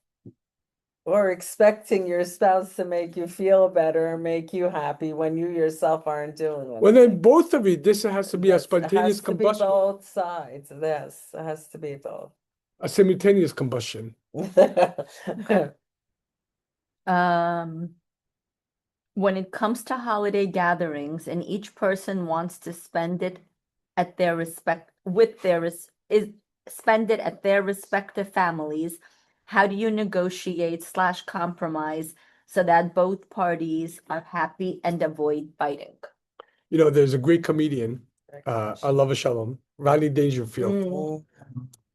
Or expecting your spouse to make you feel better or make you happy when you yourself aren't doing it. Well, then both of it, this has to be a It spontaneous has to be combustion. both sides. This it has to be both. A simultaneous combustion. When it comes to holiday gatherings and each person wants to spend it at their spend it at their respective families, how do you negotiate / compromise so that both parties are happy and avoid fighting? There's a great comedian, Allah Shalom, Rodney Dangerfield,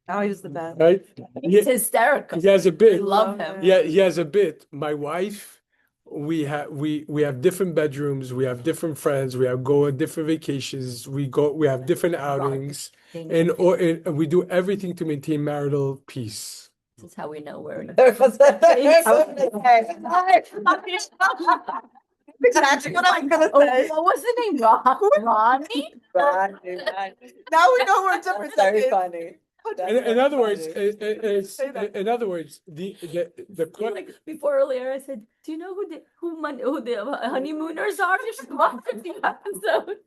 Oh, he was the best. right? He's hysterical. He has a I bit. love him. Yeah, he has a bit. My wife, we have different bedrooms, we have different friends, we go on different vacations, we have different outings, and we do everything to maintain marital peace. This is how we know we're in a Exactly what I'm gonna say. what was the name? Ronnie? Now we know we're different. Very funny. In other words, Say that. in other words, the Like before earlier, I said, "Do you know who the honeymooners are?" Just watch the episode.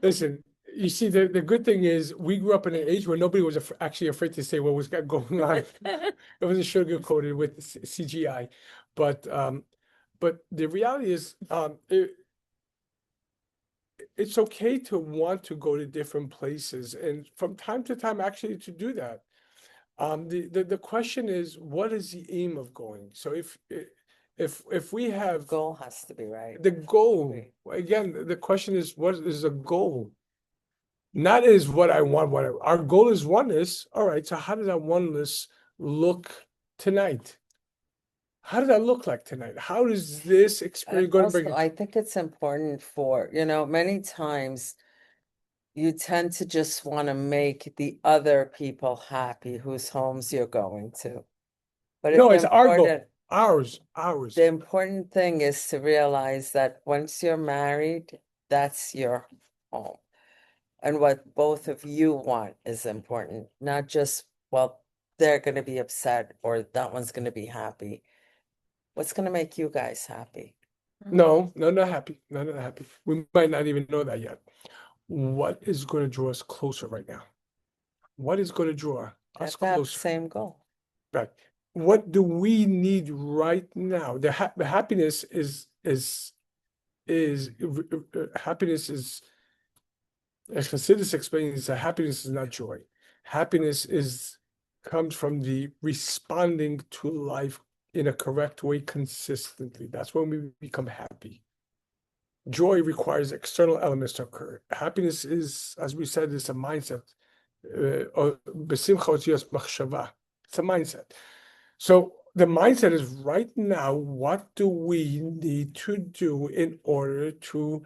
Listen, you see, the good thing is we grew up in an age where nobody was actually afraid to say what was going on. It wasn't sugar-coated with CGI, but the reality is, it's okay to want to go to different places, and from time to time, actually, to do that. The question is, what is the aim of going? So if we have Goal has to be right. the goal, again, the question is, what is the goal? Not is what I want, whatever. Our goal is oneness. All right, so how does that oneness look tonight? How does that look like tonight? How does this experience And going to also, bring it? I think it's important for, many times you tend to just want to make the other people happy whose homes you're going to. But No, it's it's our goal. important, Ours. the important thing is to realize that once you're married, that's your home. And what both of you want is important, not just, well, they're going to be upset or that one's going to be happy. What's going to make you guys happy? No, not happy. Not happy. We might not even know that yet. What is going to draw us closer right now? What is going to draw us Have to have the closer? same goal. Right. What do we need right now? The happiness is happiness is, as Hasidus explains, that happiness is not joy. Happiness comes from the responding to life in a correct way consistently. That's when we become happy. Joy requires external elements to occur. Happiness is, as we said, is a mindset. It's a mindset. So the mindset is right now, what do we need to do in order to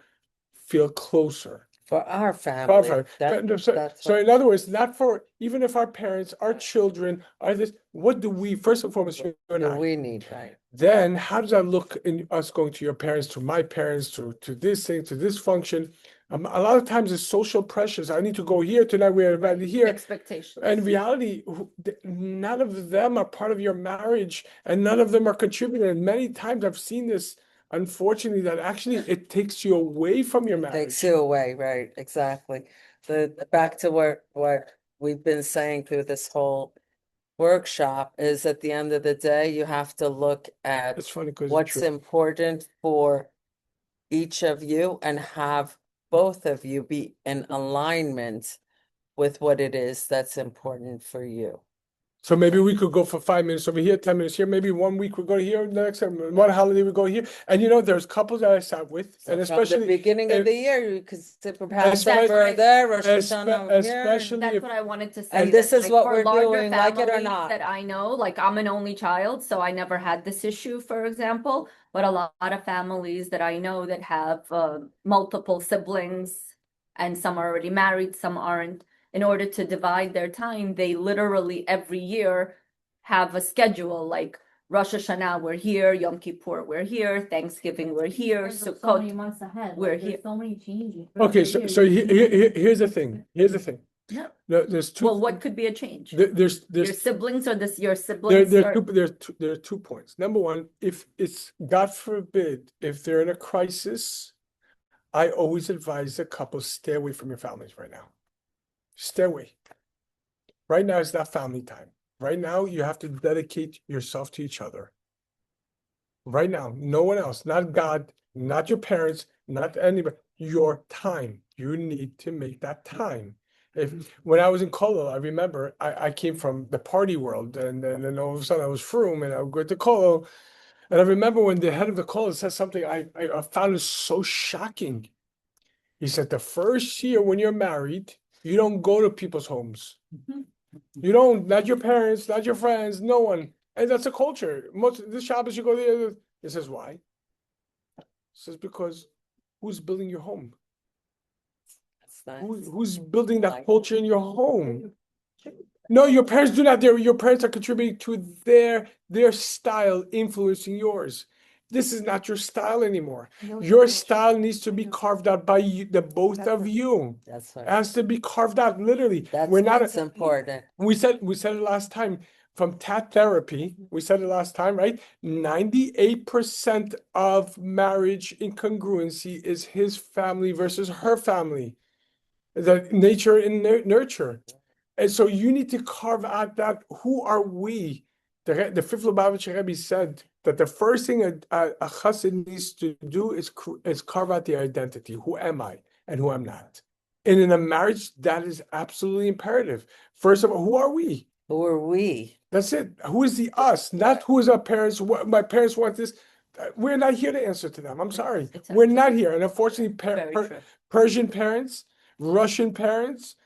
feel closer? For our For family, our family. that's So what, in other words, not for, even if our parents, our children are this, what do we, first and foremost, you and do I, we need, right? then how does that look in us going to your parents, to my parents, to this thing, to this function? A lot of times it's social pressures. I need to go here tonight. We're invited here. Expectations. In reality, none of them are part of your marriage, and none of them are contributing. And many times I've seen this, unfortunately, that actually it takes you away from your marriage. Takes you away, right? Exactly. Back to what we've been saying through this whole workshop is at the end of the day, you have to look at It's funny because it's what's true. important for each of you and have both of you be in alignment with what it is that's important for you. So maybe we could go for 5 minutes over here, 10 minutes here. Maybe 1 week we go here, next time, one holiday we go here. And there's couples that I sat with, So and from the especially beginning of if- the year, you could sit perhaps Especially- over there, Rosh Hashanah over here. especially That's if- what I wanted to say. And this that, is what for we're larger doing, like it or families not. That I know, like I'm an only child, so I never had this issue, for example. But a lot of families that I know that have multiple siblings, and some are already married, some aren't. In order to divide their time, they literally every year have a schedule, like Rosh Hashanah, we're here, Yom Kippur, we're here, Thanksgiving, we're here, There's so many Sukkot. months ahead. we're Like, here. there's so many changes. Okay, so here's the thing. Here's the thing. No. There's two. Well, what could be a change? There's Your siblings or your siblings there are are 2 points. Number one, if it's, God forbid, if they're in a crisis, I always advise the couple, stay away from your families right now. Stay away. Right now is not family time. Right now, you have to dedicate yourself to each other. Right now, no one else, not God, not your parents, not anybody, your time. You need to make that time. When I was in Kollel, I remember I came from the party world, and then all of a sudden I was frum, and I would go to Kollel. And I remember when the head of the Kollel said something I found it so shocking. He said, the first year when you're married, you don't go to people's homes. You don't, not your parents, not your friends, no one. And that's a culture. Most this Shabbos you go there. He says, why? He says, because who's building your home? That's nice. Who's building that culture in your home? No, your parents do not. Your parents are contributing to their style, influencing yours. This is not your style anymore. Your style needs to be carved out by you, the both of you. That's It right. has to be carved out, literally. That's We're not. what's important. We said it last time from tat therapy. We said it last time, right? 98% of marriage incongruency is his family versus her family. The nature and nurture. And so you need to carve out that, who are we? The fifth Lubavitcher Rebbe said that the first thing a chassid needs to do is carve out the identity. Who am I and who I'm not? And in a marriage, that is absolutely imperative. First of all, who are we? Who are we? That's it. Who is the us? Not who is our parents. What my parents want this. We're not here to answer to them. I'm sorry. It's We're not here. And unfortunately, very true. Persian parents, Russian parents,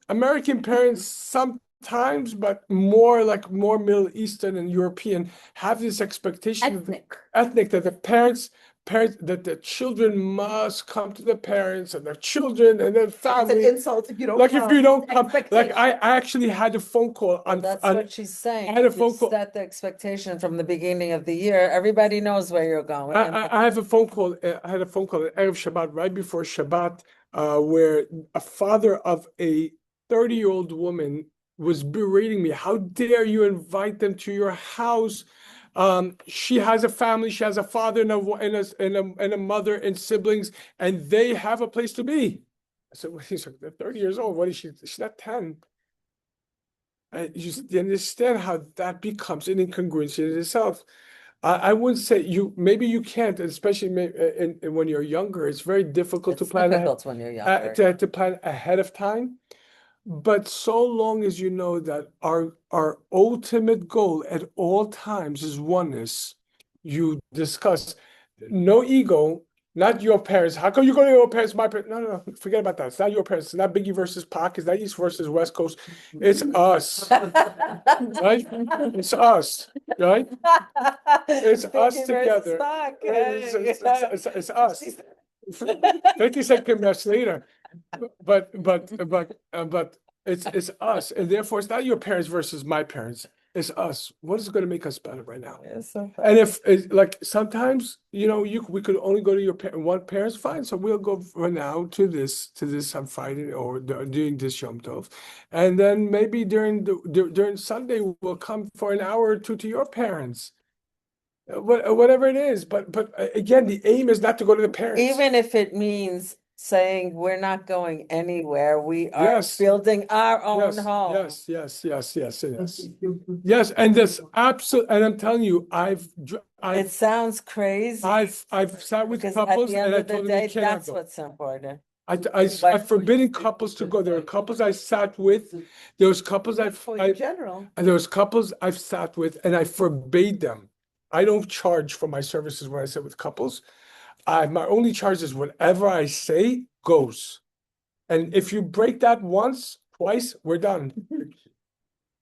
American parents sometimes, but more Middle Eastern and European have this expectation ethnic that the parents that the children must come to the parents and their children and their It's an family. insult if you don't Like come. if you don't come, like Expectation. I actually had a phone call on That's on what she's saying. I had a You phone call. set the expectation from the beginning of the year. Everybody knows where you're going. I have a phone call. I had a phone call at Erev Shabbat, right before Shabbat, where a father of a 30-year-old woman was berating me. How dare you invite them to your house? She has a family. She has a father and a mother and siblings, and they have a place to be. I said, well, he's like, they're 30 years old. What is she? She's not 10. You understand how that becomes an incongruency in itself. I wouldn't say maybe you can't, especially when you're younger. It's very difficult to It's plan difficult when you're younger. to plan ahead of time. But so long as you know that our ultimate goal at all times is oneness, you discuss no ego, not your parents. How come you go to your parents, my parents? No, forget about that. It's not your parents. It's not Biggie versus Pac. It's not East versus West Coast. It's us, right? It's us, right? It's us together. It's us. 50-second match later, but it's us, and therefore it's not your parents versus my parents. It's us. What is going to make us better right now? And if it's like sometimes we could only go to your one parents, fine. So we'll go for now to this on Friday or during this Yom Tov, and then maybe during Sunday we'll come for an hour or two to your parents. Whatever it is, but again, the aim is not to go to the parents. Even if it means saying we're not going anywhere, we are Yes. building our own home. Yes, and that's absolute. And I'm telling you, It sounds crazy I've sat with because at couples the and end I of the told them you day, cannot that's go. what's important. I've forbidden couples to go. There are couples I sat with. There was couples In general. and there was couples I've sat with, and I forbade them. I don't charge for my services when I sit with couples. My only charge is whatever I say goes. And if you break that once, twice, we're done.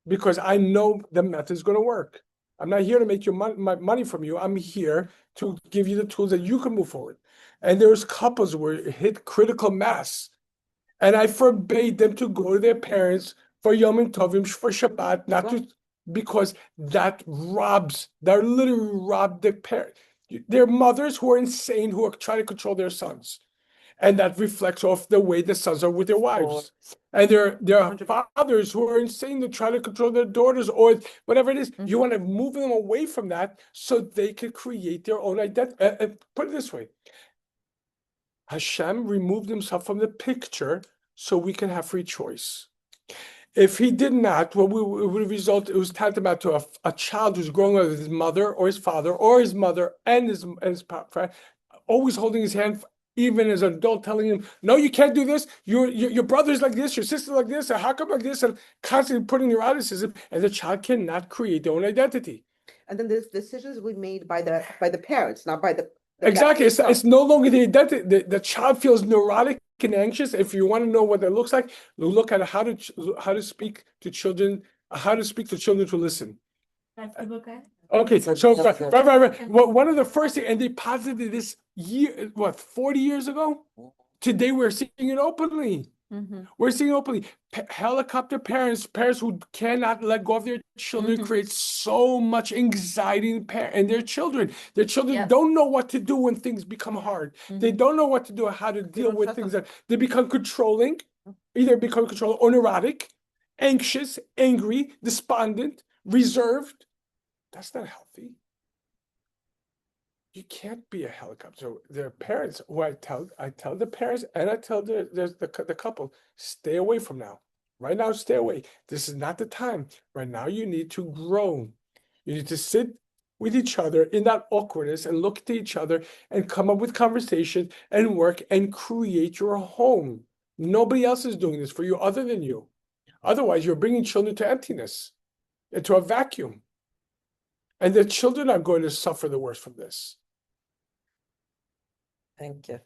Because I know the method is going to work. I'm not here to make my money from you. I'm here to give you the tools that you can move forward. And there's couples where it hit critical mass. And I forbade them to go to their parents for Yom Tovim, for Shabbat, because that literally robbed their parents. They're mothers who are insane, who are trying to control their sons. And that reflects off the way the sons are with their wives. And there are fathers who are insane to try to control their daughters or whatever it is. You want to move them away from that so they can create their own identity. Put it this way. Hashem removed himself from the picture so we can have free choice. If he did not, it would result, it was tantamount to a child who's growing up with his mother or his father or his mother and his father, always holding his hand, even as an adult, telling him, no, you can't do this. Your brother's like this, your sister's like this, or how come like this, and constantly putting neuroticism, and the child cannot create their own identity. And then there's decisions we made by the parents, not by the Exactly. It's no longer the identity. The child feels neurotic and anxious. If you want to know what that looks like, look at how to speak to children, to listen. That's the book Okay, so right. Well, one of the first things, and they posited this 40 years ago? Today we're seeing it openly. We're seeing it openly. Helicopter parents who cannot let go of their children create so much anxiety in their children. Their children don't know what to do when things become hard. They don't know what to do, how to deal with things. They become controlling, or neurotic, anxious, angry, despondent, reserved. That's not healthy. You can't be a helicopter. So their parents, who I tell the parents and I tell the couple, stay away from now. Right now, stay away. This is not the time. Right now, you need to grow. You need to sit with each other in that awkwardness and look at each other and come up with conversation and work and create your home. Nobody else is doing this for you other than you. Otherwise, you're bringing children to emptiness, into a vacuum. And the children are going to suffer the worst from this. Thank you.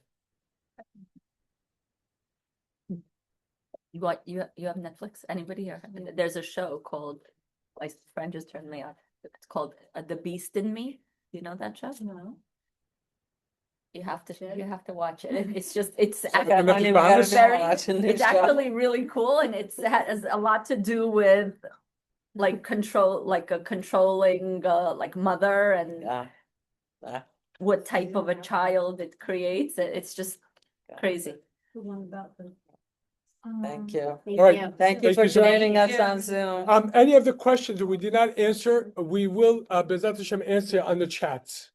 You have Netflix? Anybody here? There's a show called, my friend just turned me on. It's called The Beast in Me. You know that show? No. You have to watch it. It's just, it's Okay, actually honey, we gotta be very, watching this it's show. actually really cool, and it has a lot to do with like control, like a controlling like mother, and Yeah. Yeah. what type of a child it creates. It's just crazy. The one about the. Thank you. Thank All right. you. Thank you Thank for you so much. joining us Thank you. on Zoom. Any of the questions that we did not answer, we will, Bezat Hashem, answer on the chats.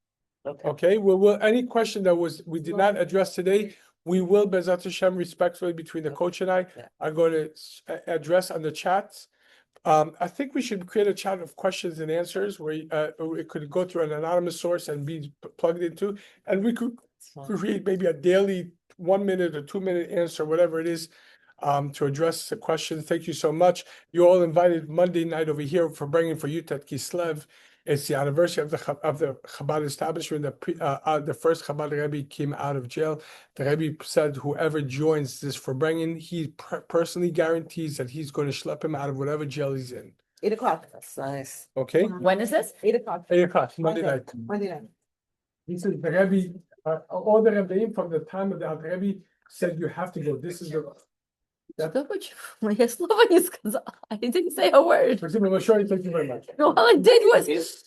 Okay. Okay, any question that we did not address today, we will, Bezat Hashem, respectfully between the coach and I, Yeah. are going to address on the chats. I think we should create a chat of questions and answers where it could go through an anonymous source and be plugged into, and we could create maybe a daily 1 minute or 2 minute answer, whatever it is, to address the questions. Thank you so much. You're all invited Monday night over here for bringing for Yutat Kislev. It's the anniversary of the Chabad establishment. The first Chabad Rebbe came out of jail. The Rebbe said whoever joins this for bringing, he personally guarantees that he's going to schlep him out of whatever jail he's in. 8 o'clock, That's nice. Okay? When is this? 8 o'clock, 8 o'clock, Monday night. Monday night. He said the Rebbe, all the Rebbeim from the time of the Rebbe said you have to go. This is the. Что я слова не сказала. I didn't say a word. Thank you very much. All I did was